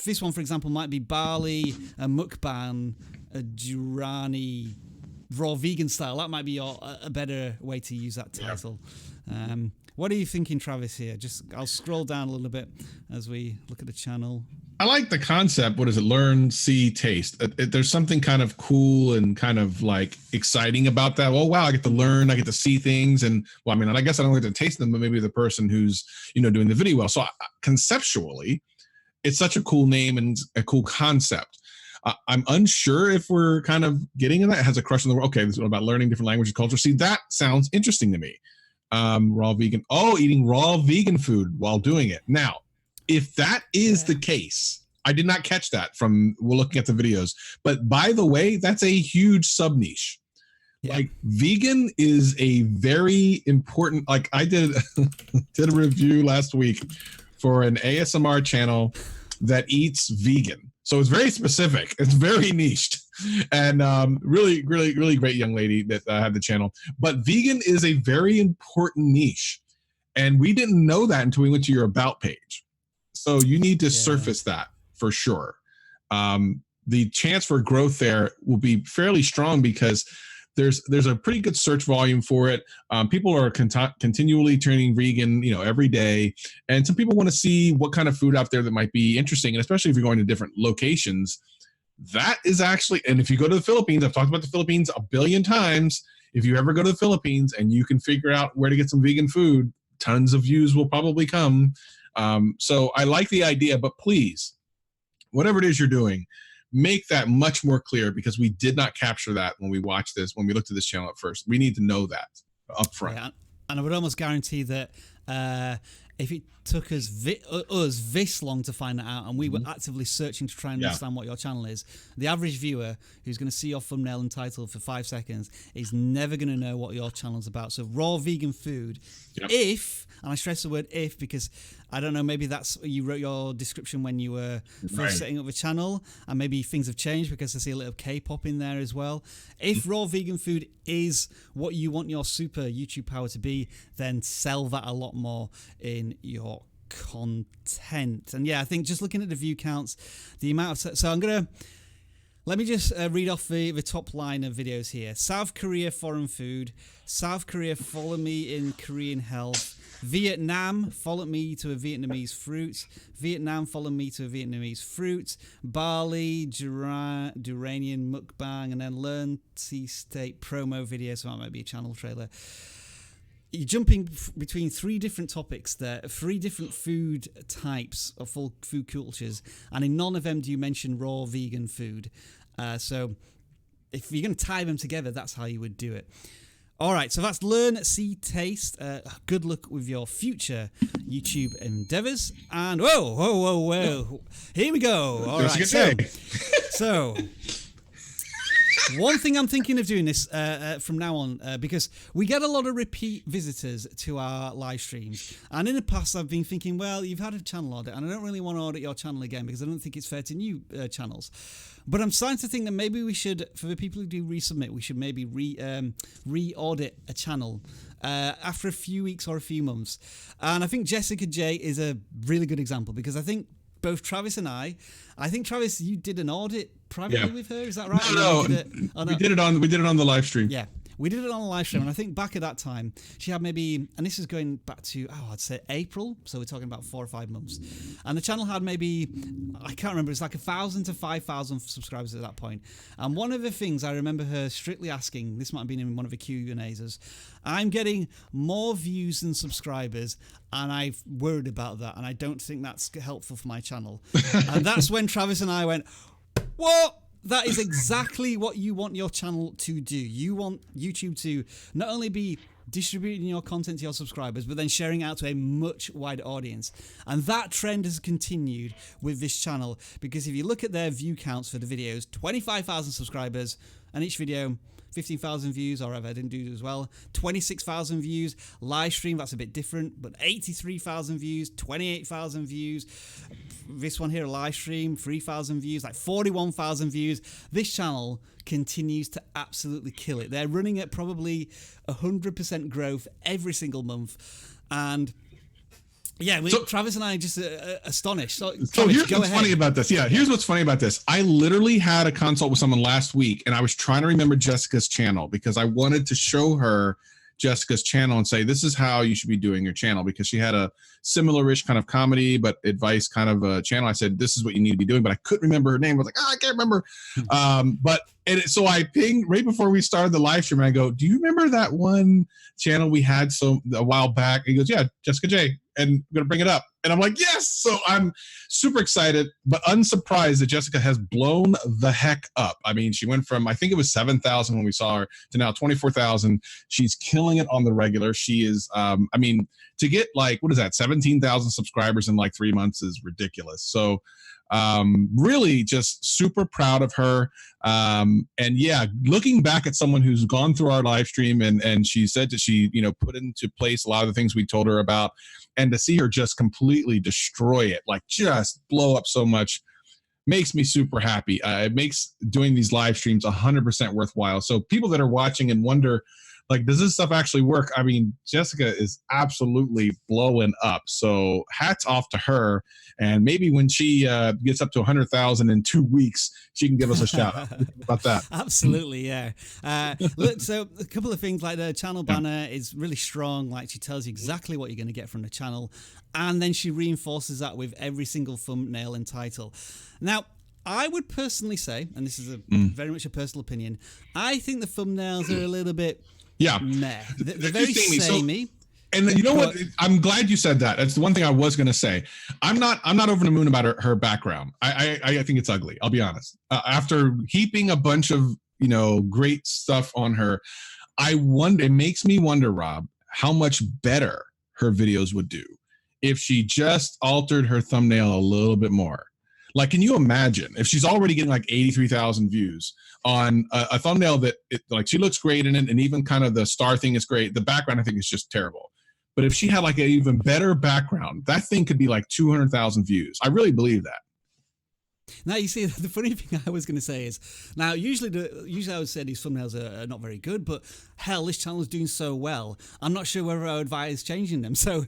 this one, for example, might be Bali, a mukbang, a Durrani, raw vegan style. That might be a better way to use that title. What are you thinking, Travis, here? I'll scroll down a little bit as we look at the channel. I like the concept. What is it? Learn, see, taste. There's something kind of cool and kind of like exciting about that. Oh, wow, I get to learn. I get to see things. And well, I mean, I guess I don't get to taste them, but maybe the person who's, doing the video well. So conceptually, it's such a cool name and a cool concept. I'm unsure if we're kind of getting in that. It has a crush on the world. Okay, this is about learning different languages, cultures. See, that sounds interesting to me. Raw vegan. Oh, eating raw vegan food while doing it. Now, if that is the case, I did not catch that from looking at the videos. But by the way, that's a huge sub niche. Yeah. Like, vegan is a very important. Like, I did a review last week for an ASMR channel that eats vegan. So it's very specific. It's very niched, and really, really, really great young lady that had the channel. But vegan is a very important niche, and we didn't know that until we went to your about page. So you need to surface that for sure. The chance for growth there will be fairly strong because there's a pretty good search volume for it. People are continually turning vegan, every day. And some people want to see what kind of food out there that might be interesting. And especially if you're going to different locations, that is actually, and if you go to the Philippines, I've talked about the Philippines a billion times. If you ever go to the Philippines and you can figure out where to get some vegan food, tons of views will probably come. So I like the idea, but please, whatever it is you're doing, make that much more clear, because we did not capture that when we watched this, when we looked at this channel at first. We need to know that up front. Yeah, and I would almost guarantee that if it took us this long to find that out, and we were actively searching to try and understand what your channel is, the average viewer who's going to see your thumbnail and title for 5 seconds is never going to know what your channel's about. So raw vegan food, if, and I stress the word if because I don't know, maybe that's you wrote your description when you were first setting up the channel, and maybe things have changed because I see a little K-pop in there as well. If raw vegan food is what you want your super YouTube power to be, then sell that a lot more in your content. And yeah, I think just looking at the view counts, the amount of, so I'm gonna let me just read off the top line of videos here. South Korea foreign food, South Korea follow me in Korean health, Vietnam follow me to a Vietnamese fruit, Vietnam follow me to a Vietnamese fruit, Bali Duranian mukbang, and then learn T-state promo video, so that might be a channel trailer. You're jumping between 3 different topics there, 3 different food types of full food cultures, and in none of them do you mention raw vegan food. So if you're going to tie them together, that's how you would do it. All right, so that's learn, see, taste. Good luck with your future YouTube endeavors. And whoa. Here we go. All right, so one thing I'm thinking of doing this from now on, because we get a lot of repeat visitors to our live streams. And in the past, I've been thinking, well, you've had a channel audit, and I don't really want to audit your channel again because I don't think it's fair to new channels. But I'm starting to think that maybe we should, for the people who do resubmit, we should maybe re-audit a channel after a few weeks or a few months. And I think Jessica J is a really good example because I think both Travis and I think Travis, you did an audit privately with her, is that right? No, we did it on the live stream. Yeah. We did it on a live stream, and I think back at that time, she had maybe, and this is going back to, I'd say April, so we're talking about 4 or 5 months. And the channel had maybe, I can't remember, it's like 1,000 to 5,000 subscribers at that point. And one of the things I remember her strictly asking, this might have been in one of the Q&As, is, I'm getting more views than subscribers, and I've worried about that, and I don't think that's helpful for my channel. And that's when Travis and I went, what? That is exactly what you want your channel to do. You want YouTube to not only be distributing your content to your subscribers, but then sharing out to a much wider audience. And that trend has continued with this channel, because if you look at their view counts for the videos, 25,000 subscribers, and each video 15,000 views, or I didn't do it as well, 26,000 views, live stream, that's a bit different, but 83,000 views, 28,000 views, this one here, a live stream, 3,000 views, like 41,000 views. This channel continues to absolutely kill it. They're running at probably 100% growth every single month, and yeah, Travis and I are just astonished. So Travis, here's what's funny about this. Yeah, here's what's funny about this. I literally had a consult with someone last week, and I was trying to remember Jessica's channel because I wanted to show her Jessica's channel and say, this is how you should be doing your channel, because she had a similar-ish kind of comedy but advice kind of channel. I said, this is what you need to be doing, but I couldn't remember her name. I was like, I can't remember. So I pinged right before we started the live stream, and I go, do you remember that one channel we had a while back? And he goes, yeah, Jessica J, and I'm going to bring it up. And I'm like, yes. So I'm super excited, but unsurprised that Jessica has blown the heck up. I mean, she went from, I think it was 7,000 when we saw her, to now 24,000. She's killing it on the regular. She is, to get like, what is that, 17,000 subscribers in like 3 months is ridiculous. So really just super proud of her. And yeah, looking back at someone who's gone through our live stream and she said that she, put into place a lot of the things we told her about, and to see her just completely destroy it, like just blow up so much, makes me super happy. It makes doing these live streams 100% worthwhile. So people that are watching and wonder, like, does this stuff actually work? I mean, Jessica is absolutely blowing up. So hats off to her. And maybe when she gets up to 100,000 in 2 weeks, she can give us a shout out about that. Absolutely, yeah. Look, so a couple of things, like the channel banner is really strong. Like, she tells you exactly what you're going to get from the channel. And then she reinforces that with every single thumbnail and title. Now, I would personally say, and this is very much a personal opinion, I think the thumbnails are a little bit meh. They're very samey. And you know what? I'm glad you said that. That's the one thing I was going to say. I'm not over the moon about her background. I think it's ugly. I'll be honest. After heaping a bunch of great stuff on her, it makes me wonder, Rob, how much better her videos would do if she just altered her thumbnail a little bit more. Like, can you imagine if she's already getting like 83,000 views on a thumbnail that like she looks great in it, and even kind of the star thing is great. The background I think is just terrible. But if she had like an even better background, that thing could be like 200,000 views. I really believe that. Now, you see, the funny thing I was going to say is, now, usually I would say these thumbnails are not very good, but hell, this channel is doing so well, I'm not sure whether I would advise changing them. So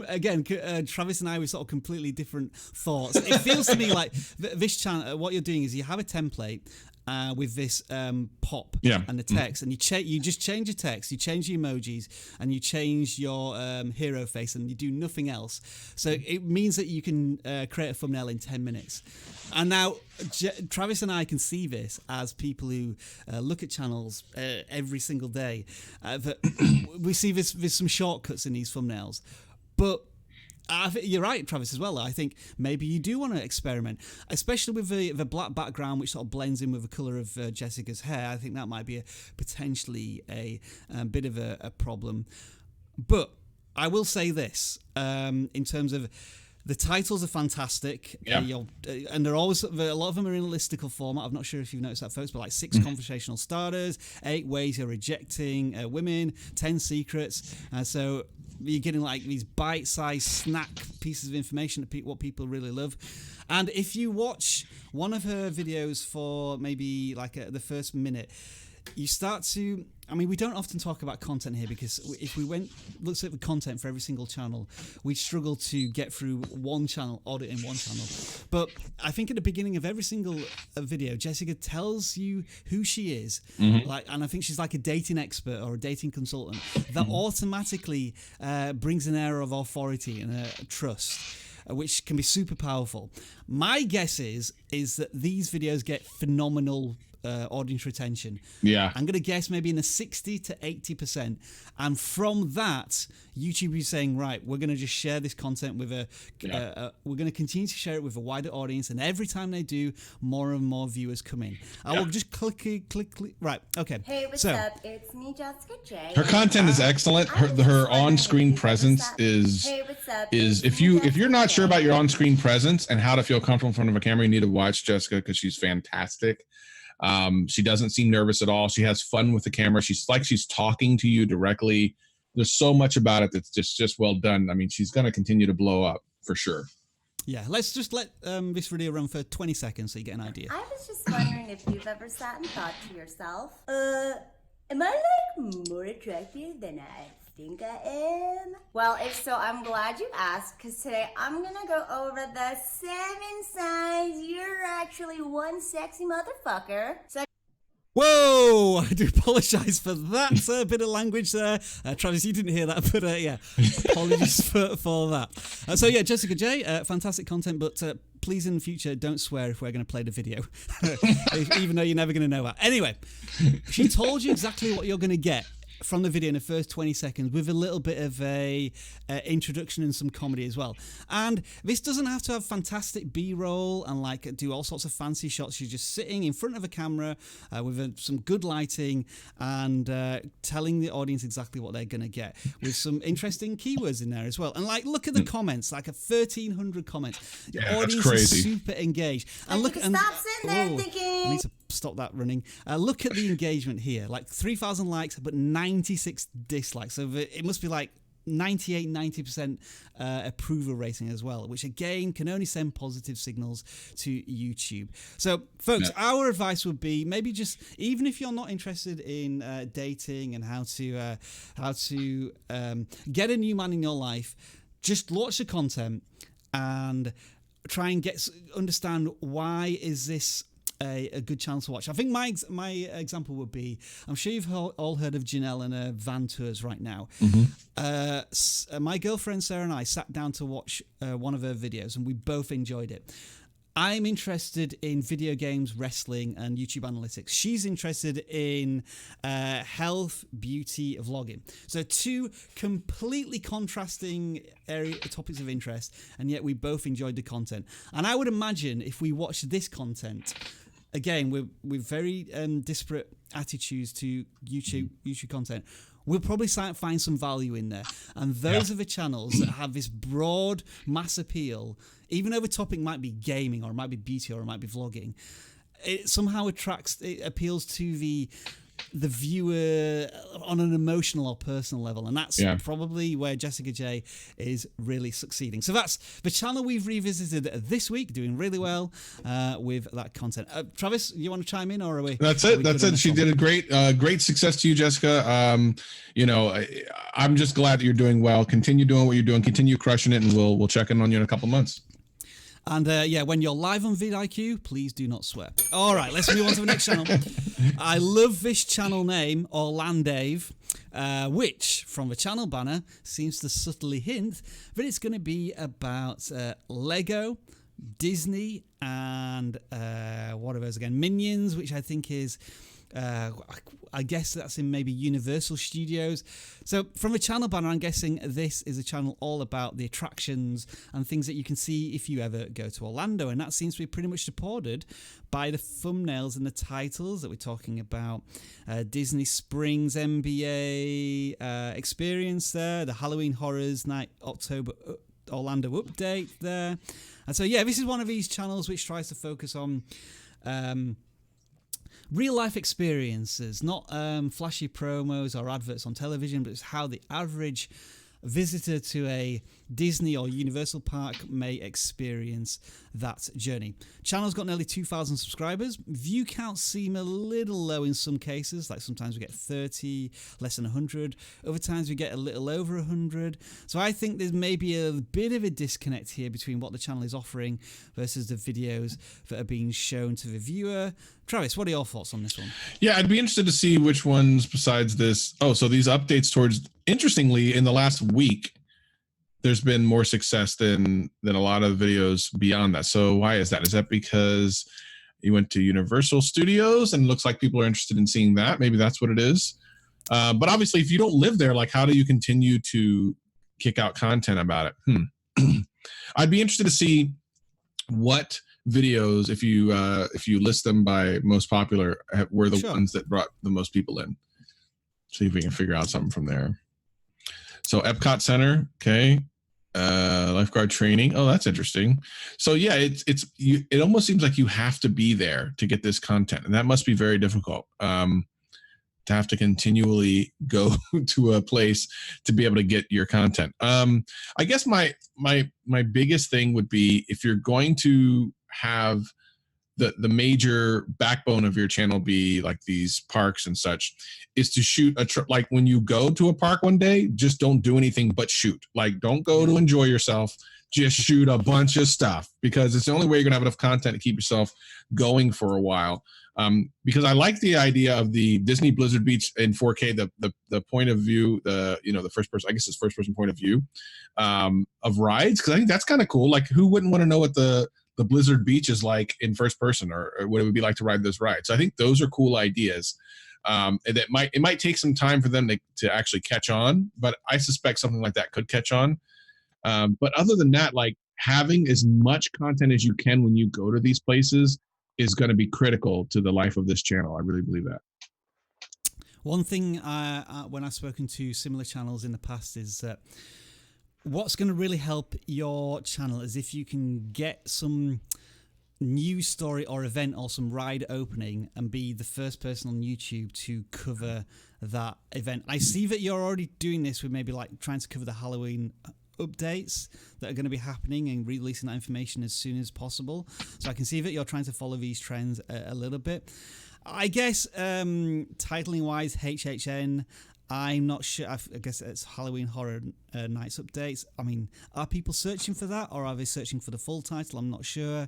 again, Travis and I were sort of completely different thoughts. It feels to me like this channel, what you're doing is you have a template with this pop and the text, and you just change the text, you change the emojis, and you change your hero face, and you do nothing else. So it means that you can create a thumbnail in 10 minutes. And now Travis and I can see this as people who look at channels every single day. That we see there's some shortcuts in these thumbnails, but I think you're right, Travis, as well. I think maybe you do want to experiment, especially with the black background, which sort of blends in with the colour of Jessica's hair. I think that might be potentially a bit of a problem. But I will say this, in terms of the titles are fantastic, and they're always, a lot of them are in a listicle format. I'm not sure if you've noticed that, folks, but like 6 conversational starters, 8 ways you're rejecting women, 10 secrets. So you're getting like these bite-sized snack pieces of information that what people really love. And if you watch one of her videos for maybe like the first minute, you start to, I mean, we don't often talk about content here because if we looked at the content for every single channel, we'd struggle to get through one channel, audit in one channel. But I think at the beginning of every single video, Jessica tells you who she is, and I think she's like a dating expert or a dating consultant that automatically brings an air of authority and trust, which can be super powerful. My guess is that these videos get phenomenal audience retention. Yeah, I'm gonna guess maybe in the 60 to 80%, and from that, YouTube is saying, right, we're gonna just share this content with we're gonna continue to share it with a wider audience, and every time they do, more and more viewers come in. I will just click. Right, okay. Hey, what's up? It's me, Jessica J. Her content is excellent. Her on-screen presence is if you're not sure about your on-screen presence and how to feel comfortable in front of a camera, you need to watch Jessica because she's fantastic. She doesn't seem nervous at all. She has fun with the camera. She's talking to you directly. There's so much about it that's just well done. I mean, she's going to continue to blow up for sure. Yeah, let's just let this video run for 20 seconds so you get an idea. I was just wondering if you've ever sat and thought to yourself, am I like more attractive than I think I am? Well, if so, I'm glad you asked, because today I'm gonna go over the 7 signs you're actually one sexy motherfucker. So whoa, I do apologise for that bit of language there. Travis, you didn't hear that, but yeah, apologies for that. So yeah, Jessica J, fantastic content, but please in the future don't swear if we're going to play the video, even though you're never going to know that. Anyway, she told you exactly what you're going to get from the video in the first 20 seconds with a little bit of a introduction and some comedy as well. And this doesn't have to have fantastic B-roll and like do all sorts of fancy shots. She's just sitting in front of a camera with some good lighting and telling the audience exactly what they're going to get with some interesting keywords in there as well. And like, look at the comments, like 1,300 comments. The audience is super engaged. And look, stop sitting there thinking. I need to stop that running. Look at the engagement here, like 3,000 likes, but 96 dislikes. So it must be like 90% approval rating as well, which again can only send positive signals to YouTube. So folks, our advice would be maybe just, even if you're not interested in dating and how to get a new man in your life, just watch the content and try and understand why is this a good channel to watch. I think my example would be, I'm sure you've all heard of Janelle and her van tours right now. My girlfriend Sarah and I sat down to watch one of her videos, and we both enjoyed it. I'm interested in video games, wrestling, and YouTube analytics. She's interested in health, beauty, vlogging. So 2 completely contrasting topics of interest, and yet we both enjoyed the content. And I would imagine if we watched this content, again, with very disparate attitudes to YouTube content, we'll probably find some value in there. And those are the channels that have this broad mass appeal, even though the topic might be gaming or it might be beauty or it might be vlogging. It somehow appeals to the viewer on an emotional or personal level, and that's probably where Jessica J is really succeeding. So that's the channel we've revisited this week, doing really well with that content. Travis, you want to chime in, or are we? That's it. She did a great success to you, Jessica. I'm just glad that you're doing well. Continue doing what you're doing. Continue crushing it, and we'll check in on you in a couple months. And when you're live on vidIQ, please do not swear. All right, let's move on to the next channel. I love this channel name, Orlan Dave, which, from the channel banner, seems to subtly hint that it's going to be about Lego, Disney, and what are those again? Minions, which I think is... I guess that's in maybe Universal Studios. So from the channel banner, I'm guessing this is a channel all about the attractions and things that you can see if you ever go to Orlando. And that seems to be pretty much supported by the thumbnails and the titles that we're talking about. Disney Springs MBA experience there, the Halloween Horrors Night October Orlando update there. And so, this is one of these channels which tries to focus on... real life experiences, not flashy promos or adverts on television, but it's how the average visitor to a Disney or Universal park may experience that journey. Channel's got nearly 2,000 subscribers. View counts seem a little low in some cases, like sometimes we get 30, less than 100. Other times we get a little over 100. So I think there's maybe a bit of a disconnect here between what the channel is offering versus the videos that are being shown to the viewer. Travis, what are your thoughts on this one? Yeah, I'd be interested to see which ones besides this. Oh, so these updates towards, interestingly, in the last week, there's been more success than a lot of videos beyond that. So why is that? Is that because you went to Universal Studios and it looks like people are interested in seeing that? Maybe that's what it is. But obviously, if you don't live there, like, how do you continue to kick out content about it? I'd be interested to see what videos, if you list them by most popular, were the ones that brought the most people in. See if we can figure out something from there. So Epcot Center, okay. Lifeguard training. Oh, that's interesting. So yeah, it almost seems like you have to be there to get this content, and that must be very difficult. To have to continually go to a place to be able to get your content. I guess my biggest thing would be, if you're going to have the major backbone of your channel be like these parks and such, is to shoot like when you go to a park one day, just don't do anything but shoot. Like, don't go to enjoy yourself, just shoot a bunch of stuff, because it's the only way you're gonna have enough content to keep yourself going for a while. Because I like the idea of the Disney Blizzard Beach in 4K, the point of view, the first person, I guess it's first person point of view of rides, because I think that's kind of cool. Like, who wouldn't want to know what the Blizzard Beach is like in first person, or what it would be like to ride those rides? So I think those are cool ideas. And it might take some time for them to actually catch on, but I suspect something like that could catch on. But other than that, like, having as much content as you can when you go to these places is going to be critical to the life of this channel. I really believe that. One thing when I've spoken to similar channels in the past is that what's going to really help your channel is if you can get some news story or event or some ride opening and be the first person on YouTube to cover that event. I see that you're already doing this with maybe like trying to cover the Halloween updates that are going to be happening and releasing that information as soon as possible. So I can see that you're trying to follow these trends a little bit. I guess titling wise, HHN, I'm not sure. I guess it's Halloween Horror Nights updates. I mean, are people searching for that, or are they searching for the full title? I'm not sure.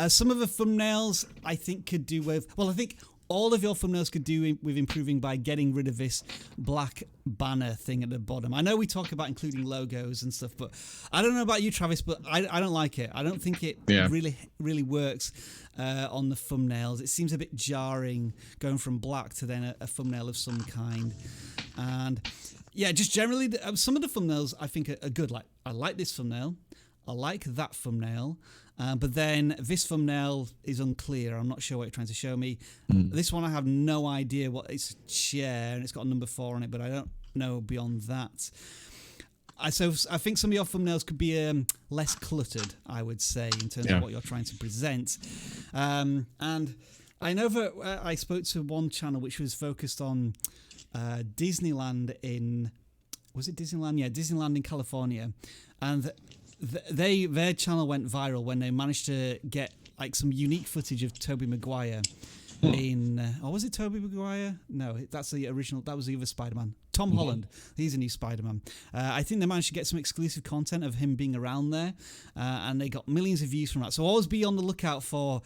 Some of the thumbnails I think could do with, well, I think all of your thumbnails could do with improving by getting rid of this black banner thing at the bottom. I know we talk about including logos and stuff, but I don't know about you, Travis, but I don't like it. I don't think it really works on the thumbnails. It seems a bit jarring going from black to then a thumbnail of some kind. And yeah, just generally, some of the thumbnails I think are good. Like, I like this thumbnail. I like that thumbnail. But then this thumbnail is unclear. I'm not sure what you're trying to show me. This one I have no idea what it's a chair and it's got a number 4 on it, but I don't know beyond that. So I think some of your thumbnails could be less cluttered, I would say, in terms of what you're trying to present. And I know that I spoke to one channel which was focused on Disneyland in... Was it Disneyland? Yeah, Disneyland in California. And their channel went viral when they managed to get like some unique footage of Tobey Maguire in... or was it Tobey Maguire? No, that's the original. That was the other Spider-Man. Tom Holland. He's a new Spider-Man. I think they managed to get some exclusive content of him being around there, and they got millions of views from that. So always be on the lookout for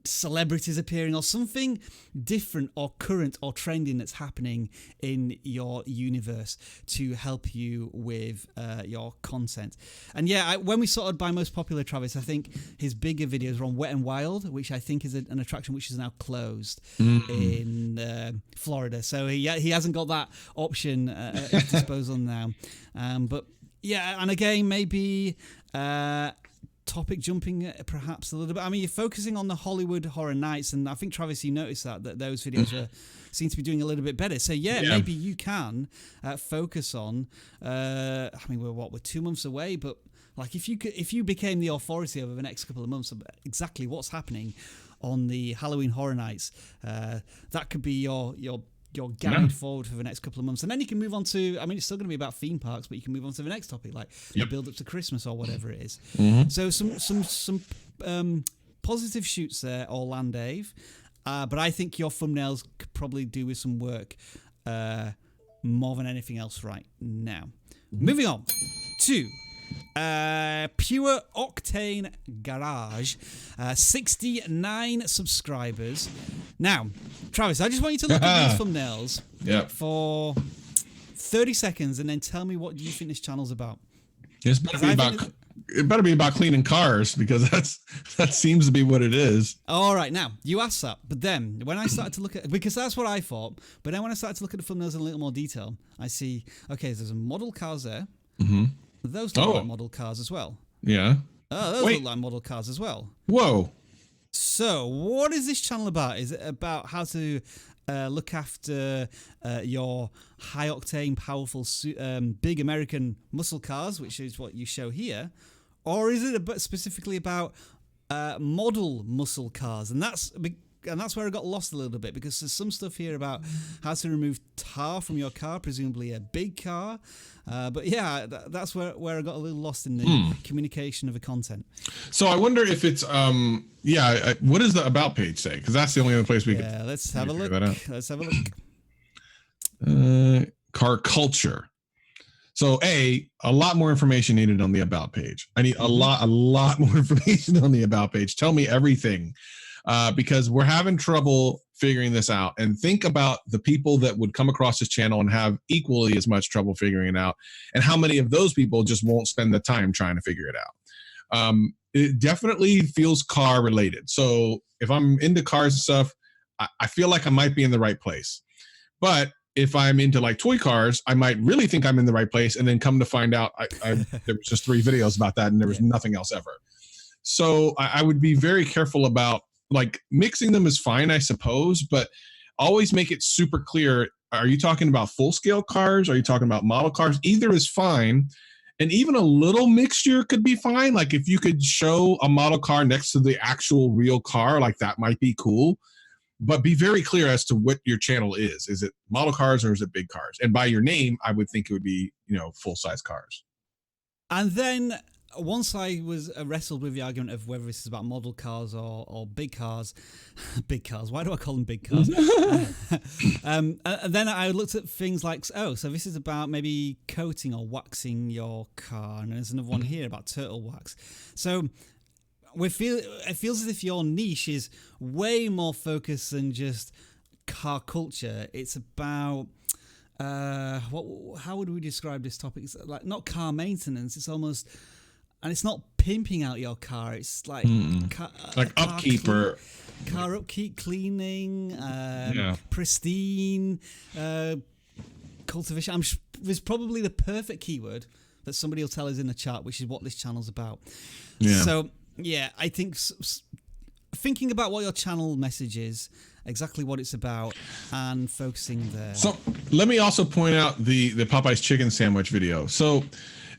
celebrities appearing or something different or current or trending that's happening in your universe to help you with your content. And yeah, when we sorted by most popular, Travis, I think his bigger videos were on Wet and Wild, which I think is an attraction which is now closed in Florida. So he hasn't got that option at his disposal now. But yeah, and again, maybe... topic jumping perhaps a little bit. I mean, you're focusing on the Hollywood Horror Nights, and I think, Travis, you noticed that those videos seem to be doing a little bit better. So yeah. Maybe you can focus on I mean, we're 2 months away, but like if you became the authority over the next couple of months of exactly what's happening on the Halloween Horror Nights, that could be your guide forward for the next couple of months. And then you can move on to, I mean, it's still going to be about theme parks, but you can move on to the next topic, like the build up to Christmas or whatever it is. So some positive shoots there, Orlan Dave. But I think your thumbnails could probably do with some work more than anything else right now. Moving on to Pure Octane Garage, 69 subscribers. Now, Travis, I just want you to look at these thumbnails for 30 seconds and then tell me what you think this channel's about. It better be about cleaning cars, because that seems to be what it is. All right, now you asked that, but then when I started to look at, because that's what I thought, but then when I started to look at the thumbnails in a little more detail, I see, okay, there's some model cars there. Those look like model cars as well. Yeah. Oh, those look like model cars as well. Whoa. So, what is this channel about? Is it about how to look after your high-octane, powerful, big American muscle cars, which is what you show here? Or is it specifically about model muscle cars? And that's where I got lost a little bit, because there's some stuff here about how to remove tar from your car, presumably a big car. But yeah, that's where I got a little lost in the communication of the content. So I wonder if it's, what does the About page say? Because that's the only other place we could. Yeah, let's have a look. Let's have a look. Car culture. So a lot more information needed on the About page. I need a lot more information on the About page. Tell me everything. Because we're having trouble figuring this out. And think about the people that would come across this channel and have equally as much trouble figuring it out, and how many of those people just won't spend the time trying to figure it out. It definitely feels car related. So if I'm into cars and stuff, I feel like I might be in the right place. But if I'm into like toy cars, I might really think I'm in the right place, and then come to find out there was just 3 videos about that and there was nothing else ever. So I would be very careful about, like, mixing them is fine, I suppose, but always make it super clear. Are you talking about full scale cars? Are you talking about model cars? Either is fine. And even a little mixture could be fine. Like if you could show a model car next to the actual real car, like that might be cool. But be very clear as to what your channel is. Is it model cars or is it big cars? And by your name, I would think it would be, full size cars. And then once I was wrestled with the argument of whether this is about model cars or big cars, why do I call them big cars? And then I looked at things like, so this is about maybe coating or waxing your car, and there's another one here about turtle wax. So it feels as if your niche is way more focused than just car culture. It's about how would we describe this topic? It's like not car maintenance. It's almost, and it's not pimping out your car. It's like upkeep car upkeep, cleaning, pristine, cultivation. There's probably the perfect keyword that somebody will tell us in the chat, which is what this channel's about. Yeah. So, yeah, I think thinking about what your channel message is, exactly what it's about, and focusing there. So let me also point out the Popeye's chicken sandwich video. So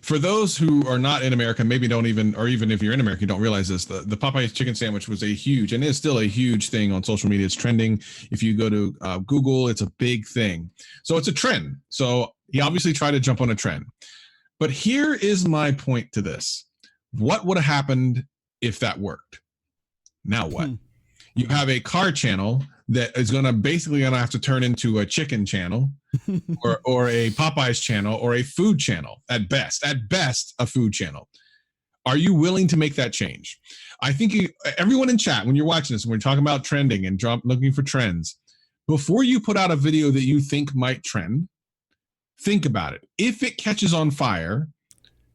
for those who are not in America, maybe don't even, or even if you're in America, you don't realize this, the Popeye's chicken sandwich was a huge, and is still a huge thing on social media. It's trending. If you go to Google, it's a big thing. So it's a trend. So he obviously tried to jump on a trend. But here is my point to this. What would have happened if that worked? Now what? You have a car channel that is going to basically have to turn into a chicken channel or a Popeyes channel or a food channel at best a food channel. Are you willing to make that change? I think everyone in chat, when you're watching this, when we're talking about trending and looking for trends, before you put out a video that you think might trend, think about it. If it catches on fire,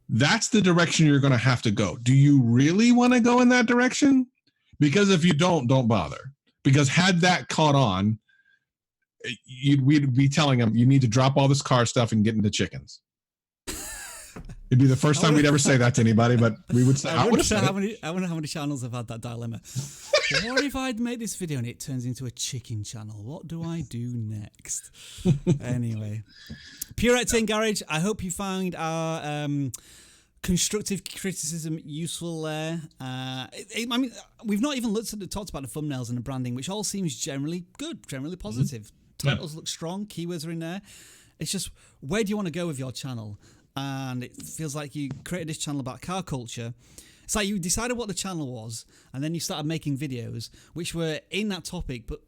that's the direction you're going to have to go. Do you really want to go in that direction? Because if you don't bother. Because had that caught on, we'd be telling them, you need to drop all this car stuff and get into chickens. It'd be the first time we'd ever say that to anybody, but we would say, I wonder how many channels have had that dilemma. What if I'd made this video and it turns into a chicken channel? What do I do next? Anyway, Pure Octane Garage, I hope you found our constructive criticism useful there. I mean, we've not even talked about the thumbnails and the branding, which all seems generally good, generally positive. Titles look strong, keywords are in there. It's just, where do you want to go with your channel? And it feels like you created this channel about car culture. It's like you decided what the channel was, and then you started making videos which were in that topic, but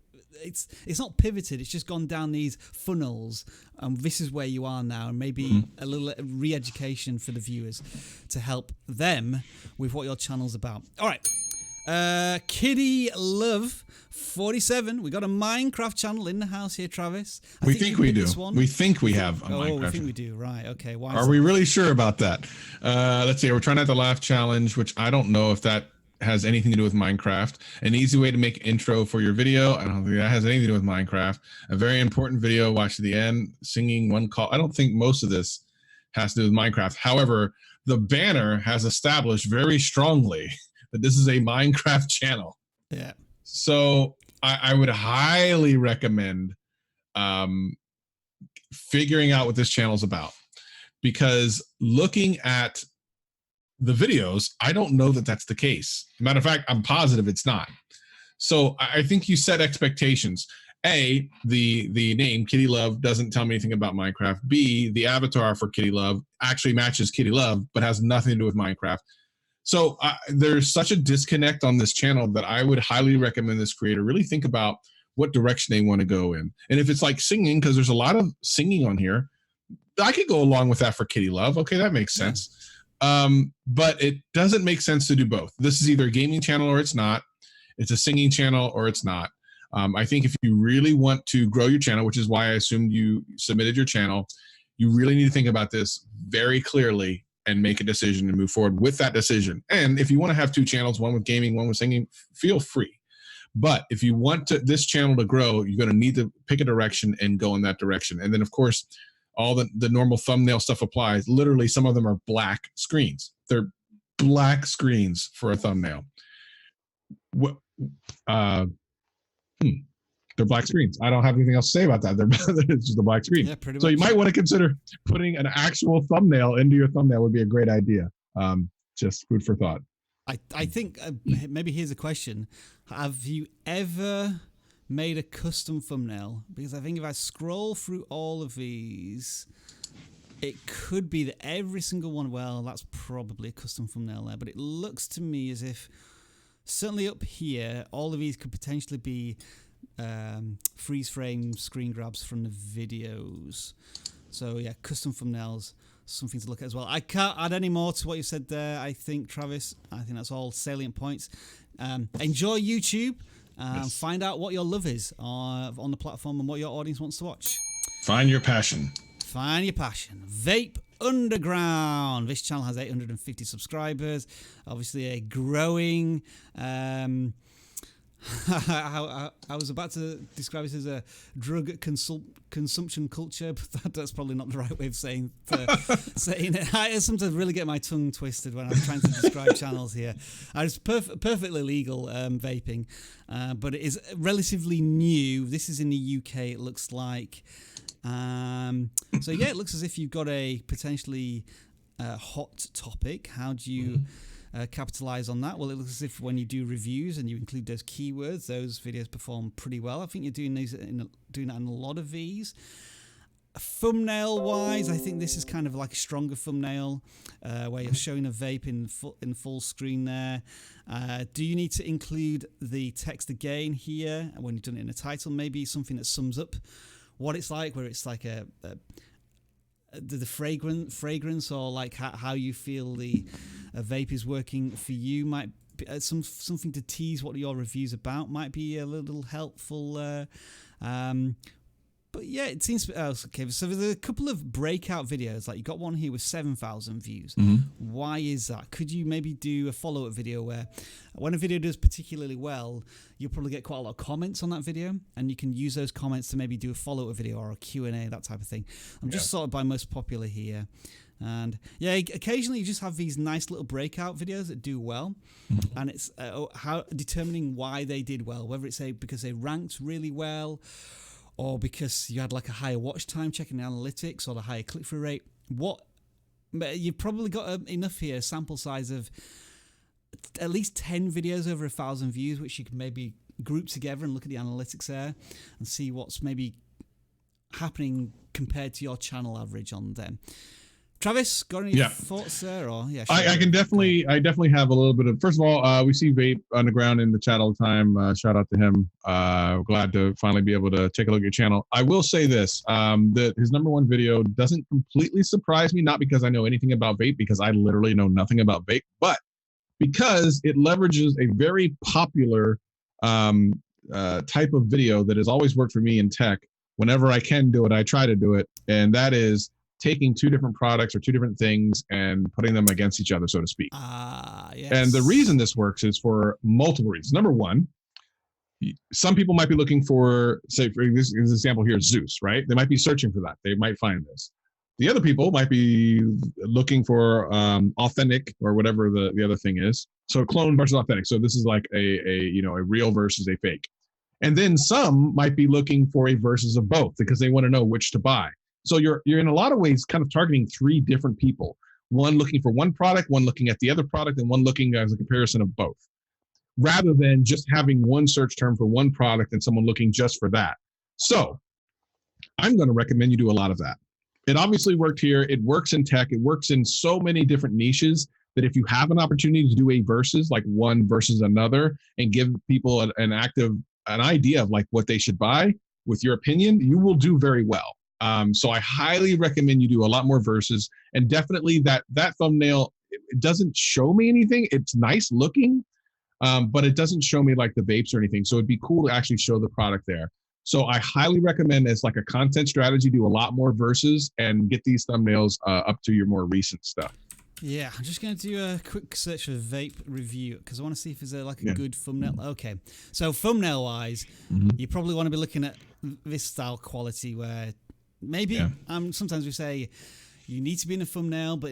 it's not pivoted. It's just gone down these funnels, and this is where you are now, and maybe a little re-education for the viewers to help them with what your channel's about. All right, Kitty Love 47. We got a Minecraft channel in the house here, Travis. We think we do. We think we have a Minecraft. Oh, we think we do. Right. Okay. Why are we really sure about that? Let's see. We're trying out the laugh challenge, which I don't know if that has anything to do with Minecraft. An easy way to make an intro for your video. I don't think that has anything to do with Minecraft. A very important video. Watch to the end. Singing one call. I don't think most of this has to do with Minecraft. However, the banner has established very strongly that this is a Minecraft channel. Yeah. So I would highly recommend figuring out what this channel is about, because looking at the videos, I don't know that that's the case. Matter of fact, I'm positive it's not. So I think you set expectations. A, the name Kitty Love doesn't tell me anything about Minecraft. B, the avatar for Kitty Love actually matches Kitty Love, but has nothing to do with Minecraft. So there's such a disconnect on this channel that I would highly recommend this creator really think about what direction they want to go in. And if it's like singing, because there's a lot of singing on here, I could go along with that for Kitty Love. Okay, that makes sense. But it doesn't make sense to do both. This is either a gaming channel or it's not. It's a singing channel or it's not. I think if you really want to grow your channel, which is why I assumed you submitted your channel, you really need to think about this very clearly and make a decision and move forward with that decision. And if you want to have two channels, one with gaming, one with singing, feel free. But if you want this channel to grow, you're going to need to pick a direction and go in that direction. And then, of course, all the normal thumbnail stuff applies. Literally, some of them are black screens. They're black screens for a thumbnail. What? They're black screens. I don't have anything else to say about that. It's just a black screen. Yeah, pretty much. So you might want to consider putting an actual thumbnail into your thumbnail. Would be a great idea. Just food for thought. I think maybe here's a question. Have you ever made a custom thumbnail? Because I think if I scroll through all of these, it could be that every single one, well, that's probably a custom thumbnail there, but it looks to me as if certainly up here, all of these could potentially be freeze frame screen grabs from the videos. So yeah, custom thumbnails, something to look at as well. I can't add any more to what you said there, I think, Travis. I think that's all salient points. Enjoy YouTube. Yes. Find out what your love is on the platform and what your audience wants to watch. Find your passion. Find your passion. Vape Underground. This channel has 850 subscribers. Obviously a growing I was about to describe it as a drug consumption culture, but that's probably not the right way of saying it. I sometimes really get my tongue twisted when I'm trying to describe channels here. It's perfectly legal, vaping, but it is relatively new. This is in the UK, it looks like. So yeah, it looks as if you've got a potentially hot topic. How do you capitalize on that? Well, it looks as if when you do reviews and you include those keywords, those videos perform pretty well. I think you're doing that in a lot of these. Thumbnail wise, I think this is kind of like a stronger thumbnail where you're showing a vape in full screen there. Do you need to include the text again here when you've done it in a title? Maybe something that sums up what it's like, where it's like the fragrance or like how you feel the vape is working for you might be, something to tease what your review's about might be a little helpful. But yeah, it seems okay. So there's a couple of breakout videos. Like you got one here with 7,000 views. Why is that? Could you maybe do a follow-up video where, when a video does particularly well, you'll probably get quite a lot of comments on that video, and you can use those comments to maybe do a follow-up video or a Q&A, that type of thing. I'm just sorted by most popular here. And yeah, occasionally you just have these nice little breakout videos that do well, and it's how determining why they did well, whether it's because they ranked really well, or because you had like a higher watch time checking the analytics, or the higher click-through rate. You've probably got enough here, sample size of at least 10 videos over 1,000 views, which you can maybe group together and look at the analytics there and see what's maybe happening compared to your channel average on them. Travis, got any thoughts there? Or I definitely have a little bit of. First of all, we see Vape Underground in the chat all the time. Shout out to him. Glad to finally be able to take a look at your channel. I will say this: that his #1 video doesn't completely surprise me. Not because I know anything about vape, because I literally know nothing about vape, but because it leverages a very popular type of video that has always worked for me in tech. Whenever I can do it, I try to do it, and that is taking two different products or two different things and putting them against each other, so to speak. Yes. And the reason this works is for multiple reasons. #1, some people might be looking for, say, for this example here, Zeus, right? They might be searching for that. They might find this. The other people might be looking for authentic or whatever the other thing is. So clone versus authentic. So this is like a real versus a fake. And then some might be looking for a versus of both because they want to know which to buy. So you're in a lot of ways kind of targeting 3 different people. One looking for one product, one looking at the other product, and one looking as a comparison of both. Rather than just having one search term for one product and someone looking just for that. So I'm going to recommend you do a lot of that. It obviously worked here. It works in tech. It works in so many different niches that if you have an opportunity to do a versus, like one versus another, and give people an idea of like what they should buy with your opinion, you will do very well. So I highly recommend you do a lot more verses, and definitely that thumbnail, it doesn't show me anything. It's nice looking, but it doesn't show me like the vapes or anything. So it'd be cool to actually show the product there. So I highly recommend, as like a content strategy, do a lot more verses and get these thumbnails up to your more recent stuff. Yeah, I'm just going to do a quick search for vape review because I want to see if there's a good thumbnail. Okay, so thumbnail wise, you probably want to be looking at this style quality where maybe sometimes we say you need to be in a thumbnail, but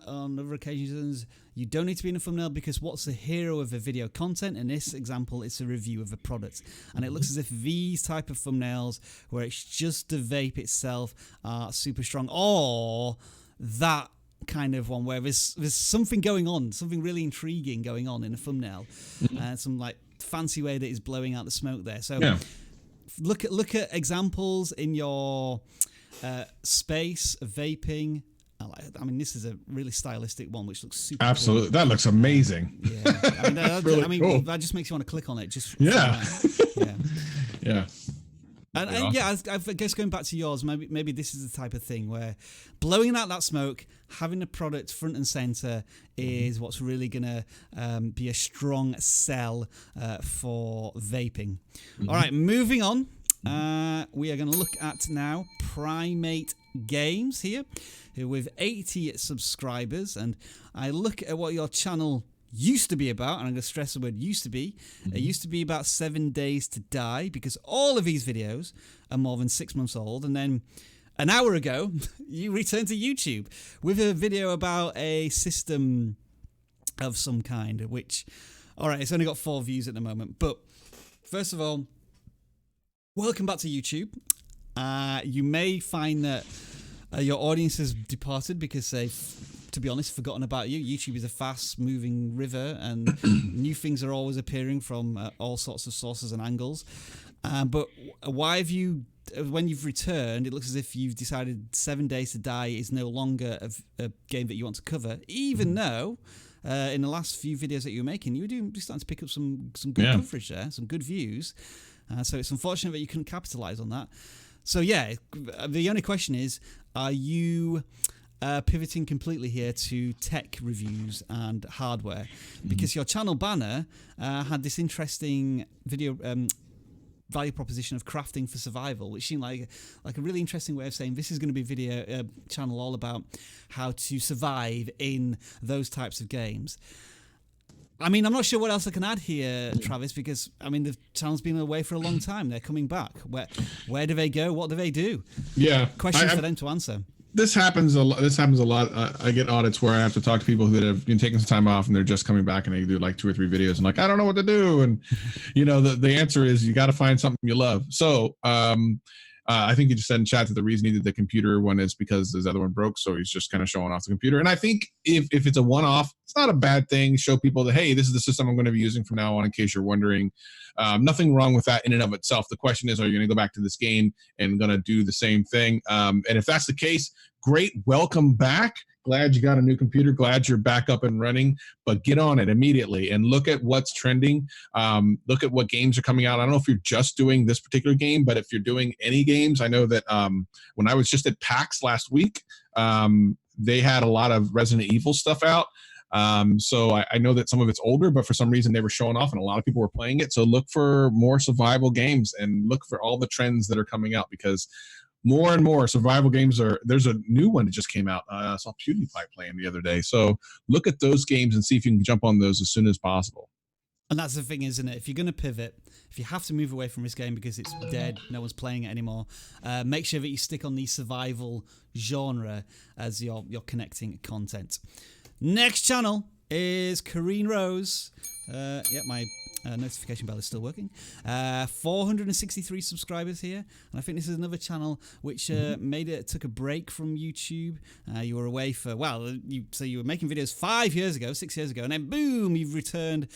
on other occasions you don't need to be in a thumbnail because what's the hero of the video content? In this example, it's a review of a product, and it looks as if these type of thumbnails where it's just the vape itself are super strong, or that kind of one where there's something going on, something really intriguing going on in a thumbnail, and some like fancy way that is blowing out the smoke there. So look at examples in your space of vaping. I mean, this is a really stylistic one, which looks super absolutely cool. That looks amazing. Yeah, really cool. That just makes you want to click on it. Just yeah. And I guess going back to yours, maybe this is the type of thing where blowing out that smoke, having a product front and center is what's really going to be a strong sell for vaping. All right, moving on. We are going to look at now Primate Games here, who with 80 subscribers, and I look at what your channel used to be about, and I'm going to stress the word used to be, it used to be about 7 days to die, because all of these videos are more than 6 months old. And then an hour ago, you returned to YouTube with a video about a system of some kind, which, all right, it's only got 4 views at the moment. But first of all, welcome back to YouTube. You may find that your audience has departed because they've, to be honest, forgotten about you. YouTube is a fast-moving river, and new things are always appearing from all sorts of sources and angles. But why have you, when you've returned, it looks as if you've decided 7 Days to Die is no longer a game that you want to cover, even though in the last few videos that you were making, you were starting to pick up some good coverage there, some good views. So it's unfortunate that you couldn't capitalize on that. So yeah, the only question is, are you pivoting completely here to tech reviews and hardware? Because your channel banner had this interesting video value proposition of crafting for survival, which seemed like a really interesting way of saying this is going to be a video channel all about how to survive in those types of games. I mean, I'm not sure what else I can add here, Travis, because, I mean, the channel's been away for a long time. They're coming back. Where do they go? What do they do? Yeah. Questions for them to answer. This happens a lot. I get audits where I have to talk to people that have been taking some time off and they're just coming back, and they do like 2 or 3 videos and like, I don't know what to do. And, you know, the answer is you got to find something you love. So, I think he just said in chat that the reason he did the computer one is because his other one broke, so he's just kind of showing off the computer. And I think if it's a one-off, it's not a bad thing. Show people that, hey, this is the system I'm going to be using from now on, in case you're wondering. Nothing wrong with that in and of itself. The question is, are you going to go back to this game and going to do the same thing? And if that's the case, great, welcome back. Glad you got a new computer. Glad you're back up and running, but get on it immediately and look at what's trending. Look at what games are coming out. I don't know if you're just doing this particular game, but if you're doing any games, I know that when I was just at PAX last week, they had a lot of Resident Evil stuff out. So I know that some of it's older, but for some reason they were showing off and a lot of people were playing it. So look for more survival games and look for all the trends that are coming out, because more and more survival games there's a new one that just came out. I saw PewDiePie playing the other day. So look at those games and see if you can jump on those as soon as possible. And that's the thing, isn't it? If you're going to pivot, if you have to move away from this game because it's dead, no one's playing it anymore, make sure that you stick on the survival genre as your connecting content. Next channel is Kareen Rose. My notification bell is still working. 463 subscribers here, and I think this is another channel which took a break from YouTube. You were away for, so you were making videos 6 years ago, and then boom, you've returned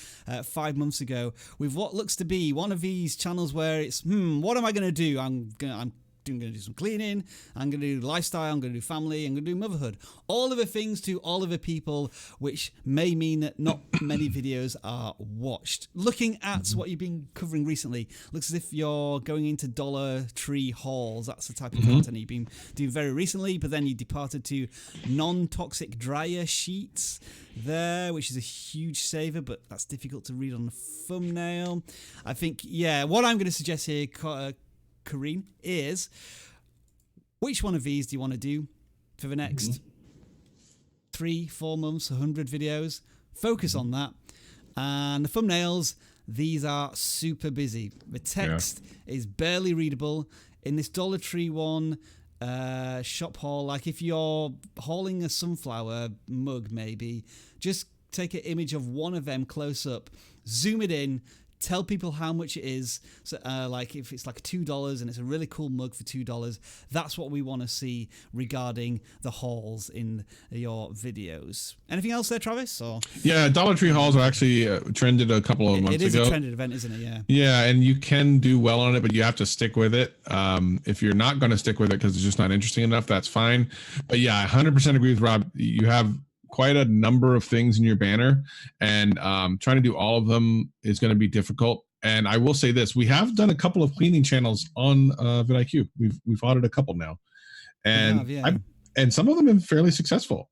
5 months ago with what looks to be one of these channels where it's, what am I going to do? I'm going to do some cleaning, I'm going to do lifestyle, I'm going to do family, I'm going to do motherhood. All of the things to all of the people, which may mean that not many videos are watched. Looking at what you've been covering recently, looks as if you're going into Dollar Tree hauls. That's the type of content you've been doing very recently, but then you departed to non-toxic dryer sheets there, which is a huge saver, but that's difficult to read on the thumbnail. I think, what I'm going to suggest here, Kareen, is which one of these do you want to do for the next 3-4 months, 100 videos? Focus on that. And the thumbnails, these are super busy. The text is barely readable. In this Dollar Tree one, shop haul, like if you're hauling a sunflower mug, maybe, just take an image of one of them close up, zoom it in, tell people how much it is. So, like if it's like $2 and it's a really cool mug for $2, that's what we want to see regarding the hauls in your videos. Anything else there, Travis? Or? Yeah, Dollar Tree hauls are actually trended a couple of months ago. It is a trended event, isn't it? Yeah. Yeah, and you can do well on it, but you have to stick with it. If you're not going to stick with it because it's just not interesting enough, that's fine. But yeah, I 100% agree with Rob. You have quite a number of things in your banner, and trying to do all of them is going to be difficult. And I will say this: we have done a couple of cleaning channels on vidIQ. We've audited a couple now, and and some of them have been fairly successful.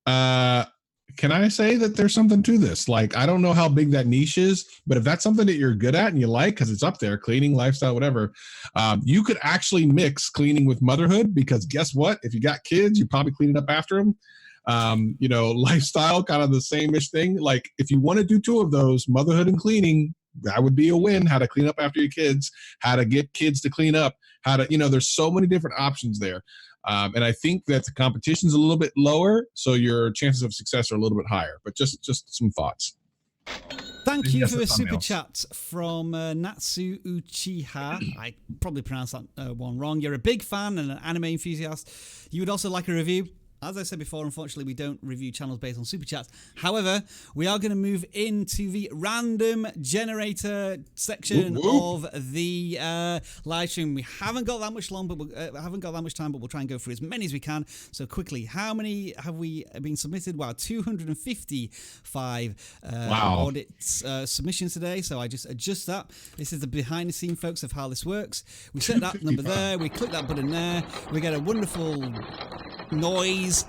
Can I say that there's something to this? Like, I don't know how big that niche is, but if that's something that you're good at and you like, because it's up there, cleaning, lifestyle, whatever, you could actually mix cleaning with motherhood, because guess what? If you got kids, you're probably cleaning up after them. lifestyle, kind of the same-ish thing. Like if you want to do 2 of those, motherhood and cleaning, that would be a win. How to clean up after your kids, how to get kids to clean up, how to, there's so many different options there. And I think that the competition's a little bit lower, so your chances of success are a little bit higher. But just some thoughts. Thank you for a super chat from Natsu Uchiha. I probably pronounced that one wrong. You're a big fan and an anime enthusiast. You would also like a review. As I said before, unfortunately, we don't review channels based on super chats. However, we are going to move into the random generator section of the live stream. We haven't got that much time, but we'll try and go through as many as we can. So quickly, how many have we been submitted? Wow, 255 audit submissions today. So I just adjust that. This is the behind the scene, folks, of how this works. We set that number there. We click that button there. We get a wonderful noise,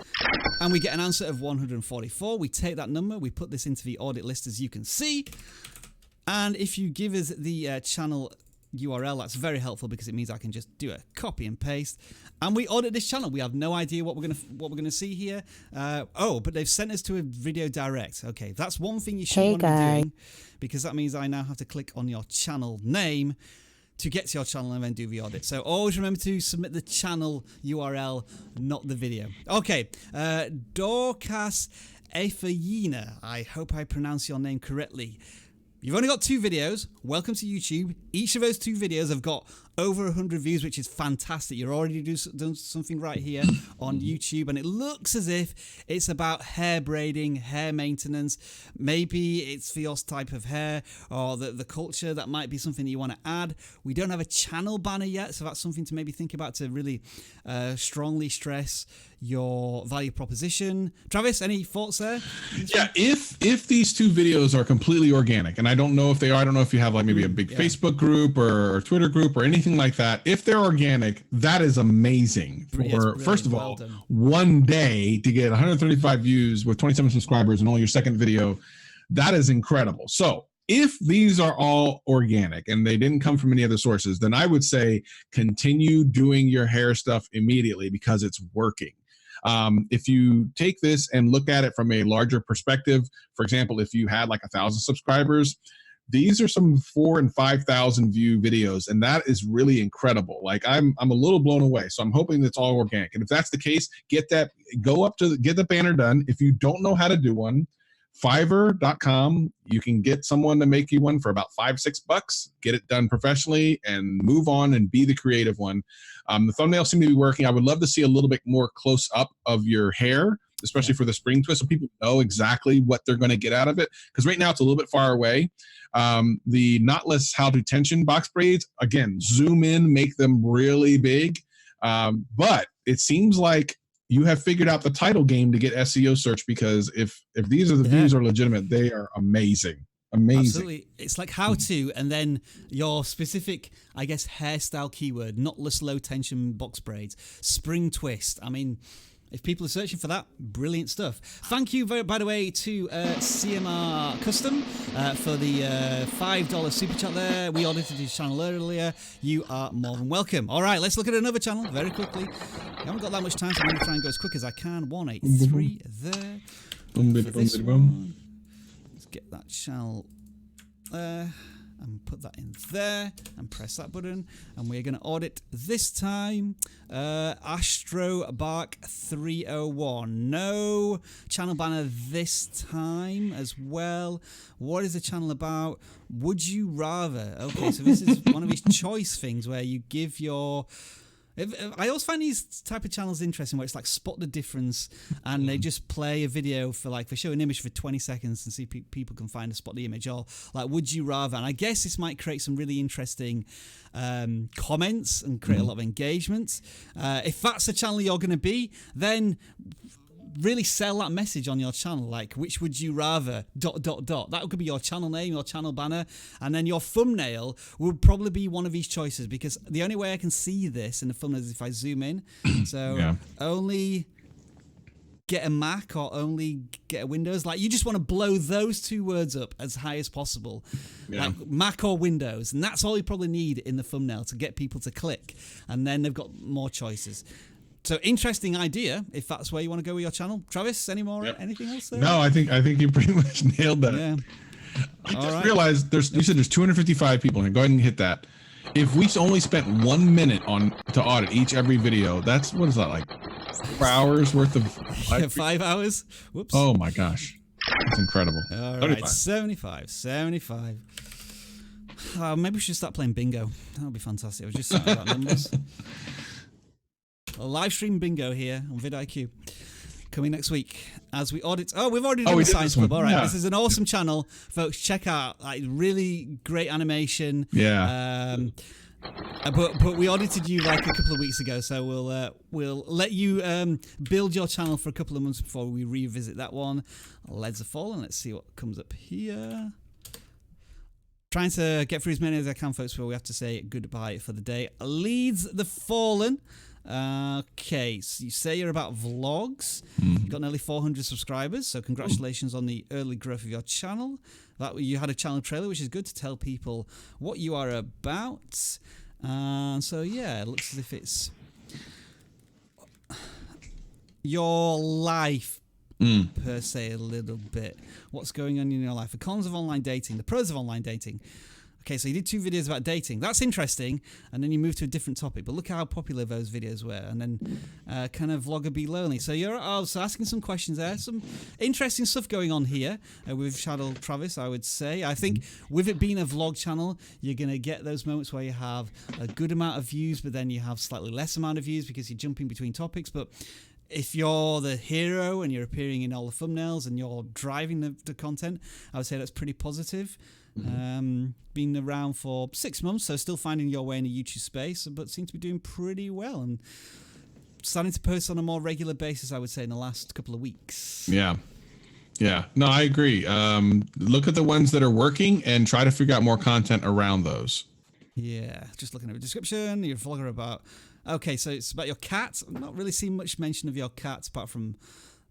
and we get an answer of 144. We take that number, we put this into the audit list, as you can see, and if you give us the channel URL, that's very helpful because it means I can just do a copy and paste, and we audit this channel. We have no idea what we're gonna see here. But they've sent us to a video direct. Okay, that's one thing you should want to be doing, because that means I now have to click on your channel name to get to your channel and then do the audit. So always remember to submit the channel URL, not the video. Okay, Dorcas Efayina, I hope I pronounce your name correctly. You've only got 2 videos. Welcome to YouTube. Each of those 2 videos have got over 100 views, which is fantastic. You're already doing something right here on YouTube, and it looks as if it's about hair braiding, hair maintenance. Maybe it's for your type of hair or the culture. That might be something that you want to add. We don't have a channel banner yet, so that's something to maybe think about to really strongly stress your value proposition. Travis, any thoughts there? Yeah, if these 2 videos are completely organic, and I don't know if they are, I don't know if you have like maybe a big Facebook group or Twitter group or anything like that. If they're organic, that is amazing. For first of all, one day to get 135 views with 27 subscribers and only your second video, that is incredible. So if these are all organic and they didn't come from any other sources, then I would say continue doing your hair stuff immediately because it's working. If you take this and look at it from a larger perspective, for example, if you had like 1,000 subscribers, these are some 4,000 and 5,000 view videos, and that is really incredible. Like I'm a little blown away. So I'm hoping that's all organic. And if that's the case, get the banner done. If you don't know how to do one, Fiverr.com, you can get someone to make you one for about $5-6, get it done professionally and move on and be the creative one. The thumbnails seem to be working. I would love to see a little bit more close up of your hair, especially for the spring twist, so people know exactly what they're going to get out of it. Because right now it's a little bit far away. The knotless how to tension box braids, again, zoom in, make them really big. But it seems like you have figured out the title game to get SEO search, because if these are the views are legitimate, they are amazing. Amazing. Absolutely. It's like how to, and then your specific, I guess, hairstyle keyword, knotless low tension box braids, spring twist. I mean, if people are searching for that, brilliant stuff. Thank you, by the way, to CMR Custom for the $5 super chat there. We audited his channel earlier. You are more than welcome. All right, let's look at another channel very quickly. I haven't got that much time, so I'm going to try and go as quick as I can. 183 there. This one. Let's get that channel there and put that in there and press that button, and we're going to audit this time Astrobark 301. No channel banner this time as well. What is the channel about? Would you rather? Okay, so this is one of these choice things where you give your... I always find these type of channels interesting, where it's like spot the difference, and they just play a video for like, they show an image for 20 seconds and see people can find a spot the image, or like would you rather. And I guess this might create some really interesting comments and create a lot of engagement. If that's the channel you're going to be, then really sell that message on your channel, like which would you rather ... That could be your channel name, your channel banner, and then your thumbnail would probably be one of these choices, because the only way I can see this in the thumbnail is if I zoom in. So only get a Mac or only get a Windows. Like you just want to blow those 2 words up as high as possible, like Mac or Windows, and that's all you probably need in the thumbnail to get people to click, and then they've got more choices. So interesting idea. If that's where you want to go with your channel, Travis. Any more? Yep. Anything else? There? No, I think you pretty much nailed that. Yeah. I just realized you said there's 255 people here. Go ahead and hit that. If we only spent 1 minute to audit every video, that's what is that, like 4 hours worth of 5 hours? Whoops. Oh my gosh. That's incredible. All right, 75. Maybe we should start playing bingo. That would be fantastic. I was just saying about numbers. A live stream bingo here on vidIQ. Coming next week as we audit. Oh, we've already done the Science Club. All right, This is an awesome channel, folks. Check out, like, really great animation. Yeah. But we audited you like a couple of weeks ago, so we'll let you build your channel for a couple of months before we revisit that one. Leads Are Fallen. Let's see what comes up here. Trying to get through as many as I can, folks, before we have to say goodbye for the day. Leads the Fallen. Okay, so you say you're about vlogs. You've got nearly 400 subscribers, so congratulations on the early growth of your channel. That you had a channel trailer, which is good to tell people what you are about. So yeah, it looks as if it's your life per se, a little bit. What's going on in your life? The cons of online dating, the pros of online dating. Okay, so you did 2 videos about dating. That's interesting. And then you moved to a different topic. But look how popular those videos were. And then kind of vlogger be lonely. So you're also asking some questions there. Some interesting stuff going on here with Shadow Travis, I would say. I think with it being a vlog channel, you're going to get those moments where you have a good amount of views, but then you have slightly less amount of views because you're jumping between topics. But if you're the hero and you're appearing in all the thumbnails and you're driving the content, I would say that's pretty positive. Been around for 6 months, so still finding your way in the YouTube space, but seem to be doing pretty well and starting to post on a more regular basis, I would say, in the last couple of weeks. Yeah. No, I agree. Look at the ones that are working and try to figure out more content around those. Yeah, just looking at the description, you're a vlogger about... Okay, so it's about your cat. I'm not really seeing much mention of your cat apart from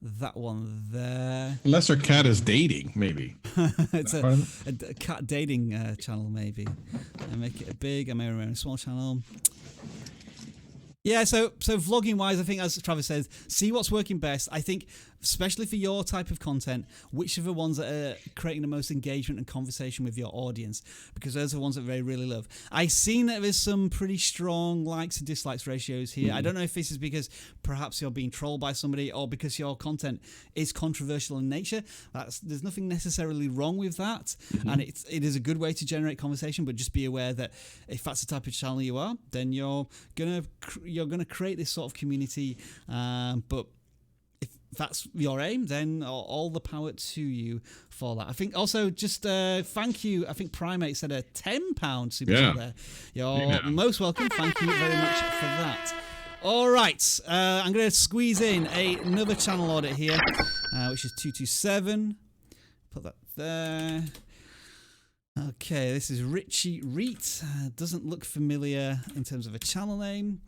that one there. Unless her cat is dating, maybe. It's a cat dating channel, maybe. I make it a big, I may remain a small channel. Yeah, so vlogging wise, I think, as Travis says, see what's working best. I think, especially for your type of content, which are the ones that are creating the most engagement and conversation with your audience, because those are the ones that they really love. I've seen that there's some pretty strong likes and dislikes ratios here. I don't know if this is because perhaps you're being trolled by somebody or because your content is controversial in nature. There's nothing necessarily wrong with that, and it is a good way to generate conversation, but just be aware that if that's the type of channel you are, then you're gonna create this sort of community, but if that's your aim, then all the power to you for that. I think also just thank you. I think Primate said a £10 super chat there. You're most welcome. Thank you very much for that. All right, I'm going to squeeze in another channel audit here, which is 227. Put that there. Okay, this is Richie Reet. Doesn't look familiar in terms of a channel name.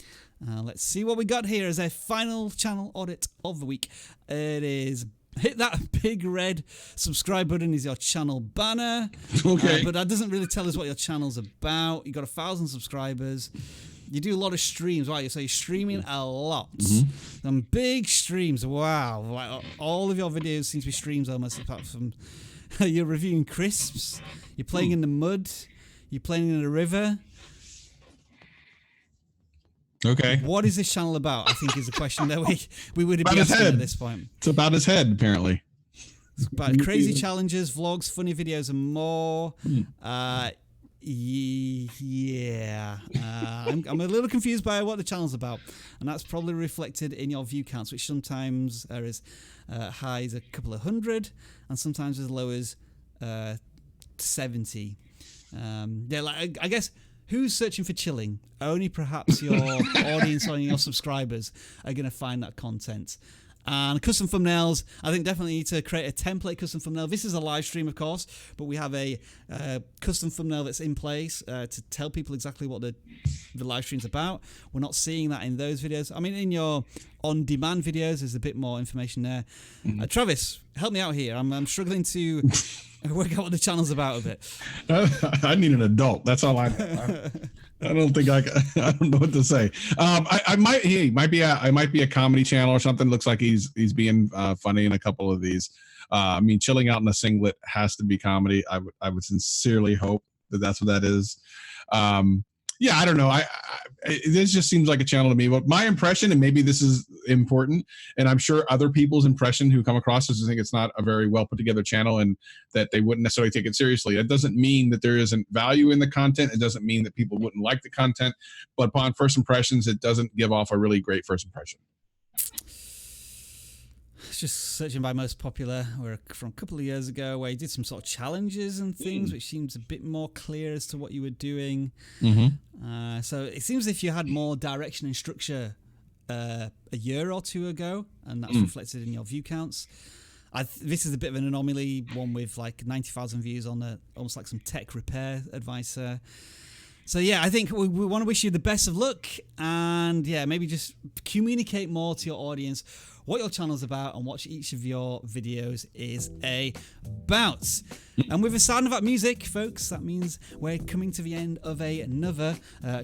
Let's see what we got here as a final channel audit of the week. It is hit that big red subscribe button is your channel banner. Okay. But that doesn't really tell us what your channel's about. You got 1,000 subscribers. You do a lot of streams, right? So you're streaming a lot. Some big streams. Wow. Like, all of your videos seem to be streams almost, apart from you're reviewing crisps. You're playing in the mud. You're playing in a river. Okay. What is this channel about? I think is the question that we would be asking at this point. It's about his head, apparently. It's about crazy challenges, vlogs, funny videos, and more. Yeah. I'm a little confused by what the channel's about, and that's probably reflected in your view counts, which sometimes are as high as a couple of hundred, and sometimes as low as 70. Yeah, like I guess. Who's searching for chilling? Only perhaps your audience or your subscribers are going to find that content. And custom thumbnails, I think definitely need to create a template custom thumbnail. This is a live stream, of course, but we have a custom thumbnail that's in place to tell people exactly what the live stream's about. We're not seeing that in those videos. I mean, in your on-demand videos. There's a bit more information there. Travis, help me out here. I'm struggling to work out what the channel's about a bit. I need an adult. That's all I know. I don't think I don't know what to say. I might be a comedy channel or something. Looks like he's being funny in a couple of these. I mean, chilling out in a singlet has to be comedy. I would sincerely hope that that's what that is. Yeah, I don't know. This just seems like a channel to me. But my impression, and maybe this is important, and I'm sure other people's impression who come across this think it's not a very well put together channel and that they wouldn't necessarily take it seriously. It doesn't mean that there isn't value in the content. It doesn't mean that people wouldn't like the content. But upon first impressions, it doesn't give off a really great first impression. Just searching by most popular, or from a couple of years ago, where you did some sort of challenges and things, which seems a bit more clear as to what you were doing. So it seems as if you had more direction and structure a year or two ago, and that's reflected in your view counts. This is a bit of an anomaly, one with like 90,000 views on almost like some tech repair advice. So yeah, I think we want to wish you the best of luck, and yeah, maybe just communicate more to your audience what your channel's about and what each of your videos is about. And with the sound of that music, folks, that means we're coming to the end of another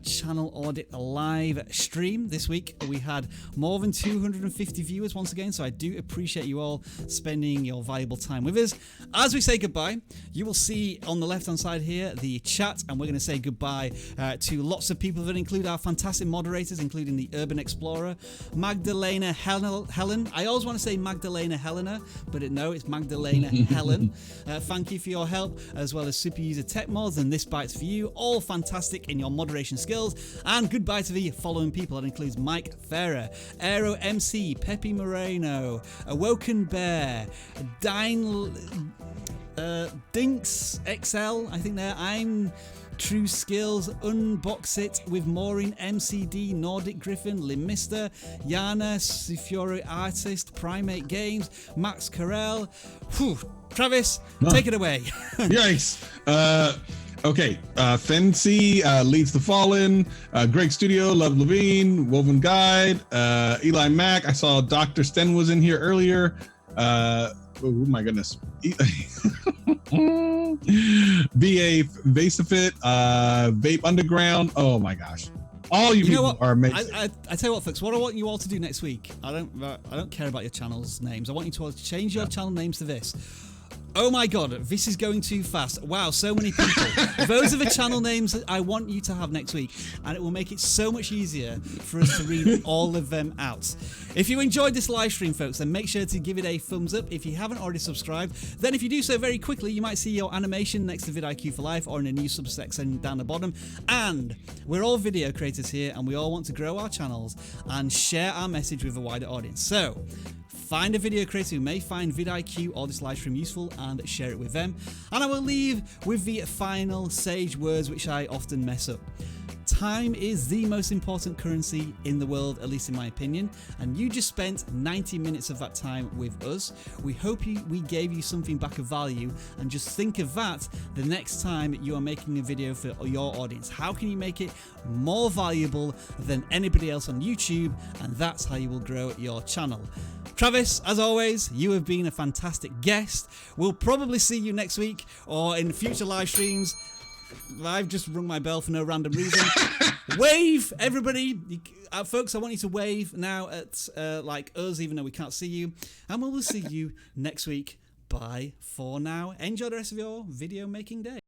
Channel Audit live stream. This week we had more than 250 viewers once again, so I do appreciate you all spending your valuable time with us. As we say goodbye, you will see on the left-hand side here the chat, and we're going to say goodbye to lots of people that include our fantastic moderators, including the Urban Explorer, Magdalena Helen. I always want to say Magdalena Helena, but no, it's Magdalena Helen. Thank you for your help, as well as Super User Tech Mods and This Bites For You, all fantastic in your moderation skills. And goodbye to the following people. That includes Mike Ferrer, Aero MC, Pepe Moreno, Awoken Bear, Dinks XL, I think they're I'm True Skills, Unbox It with Maureen, MCD, Nordic Griffin, Limister, Yana, Sifiore Artist, Primate Games, Max Carell. Whew. Travis, take it away. Yikes. Okay. Fency, Leads the Fallen, Greg Studio, Love Levine, Woven Guide, Eli Mack. I saw Dr. Sten was in here earlier. Oh my goodness. BA Vasafit, Vape Underground. Oh my gosh. All you people are amazing. I tell you what, folks, what I want you all to do next week, I don't care about your channel's names. I want you to all change your channel names to this. Oh my god, this is going too fast. Wow, so many people. Those are the channel names that I want you to have next week, and it will make it so much easier for us to read all of them out. If you enjoyed this live stream, folks, then make sure to give it a thumbs up. If you haven't already subscribed, then if you do so very quickly, you might see your animation next to vidIQ for Life or in a new subsection down the bottom. And we're all video creators here, and we all want to grow our channels and share our message with a wider audience. So find a video creator who may find vidIQ or this live stream useful and share it with them. And I will leave with the final sage words, which I often mess up. Time is the most important currency in the world, at least in my opinion, and you just spent 90 minutes of that time with us. We hope we gave you something back of value, and just think of that the next time you are making a video for your audience. How can you make it more valuable than anybody else on YouTube? And that's how you will grow your channel. Travis, as always, you have been a fantastic guest. We'll probably see you next week or in future live streams. I've just rung my bell for no random reason. Wave, everybody. Folks, I want you to wave now at like us, even though we can't see you. And we will see you next week. Bye for now. Enjoy the rest of your video making day.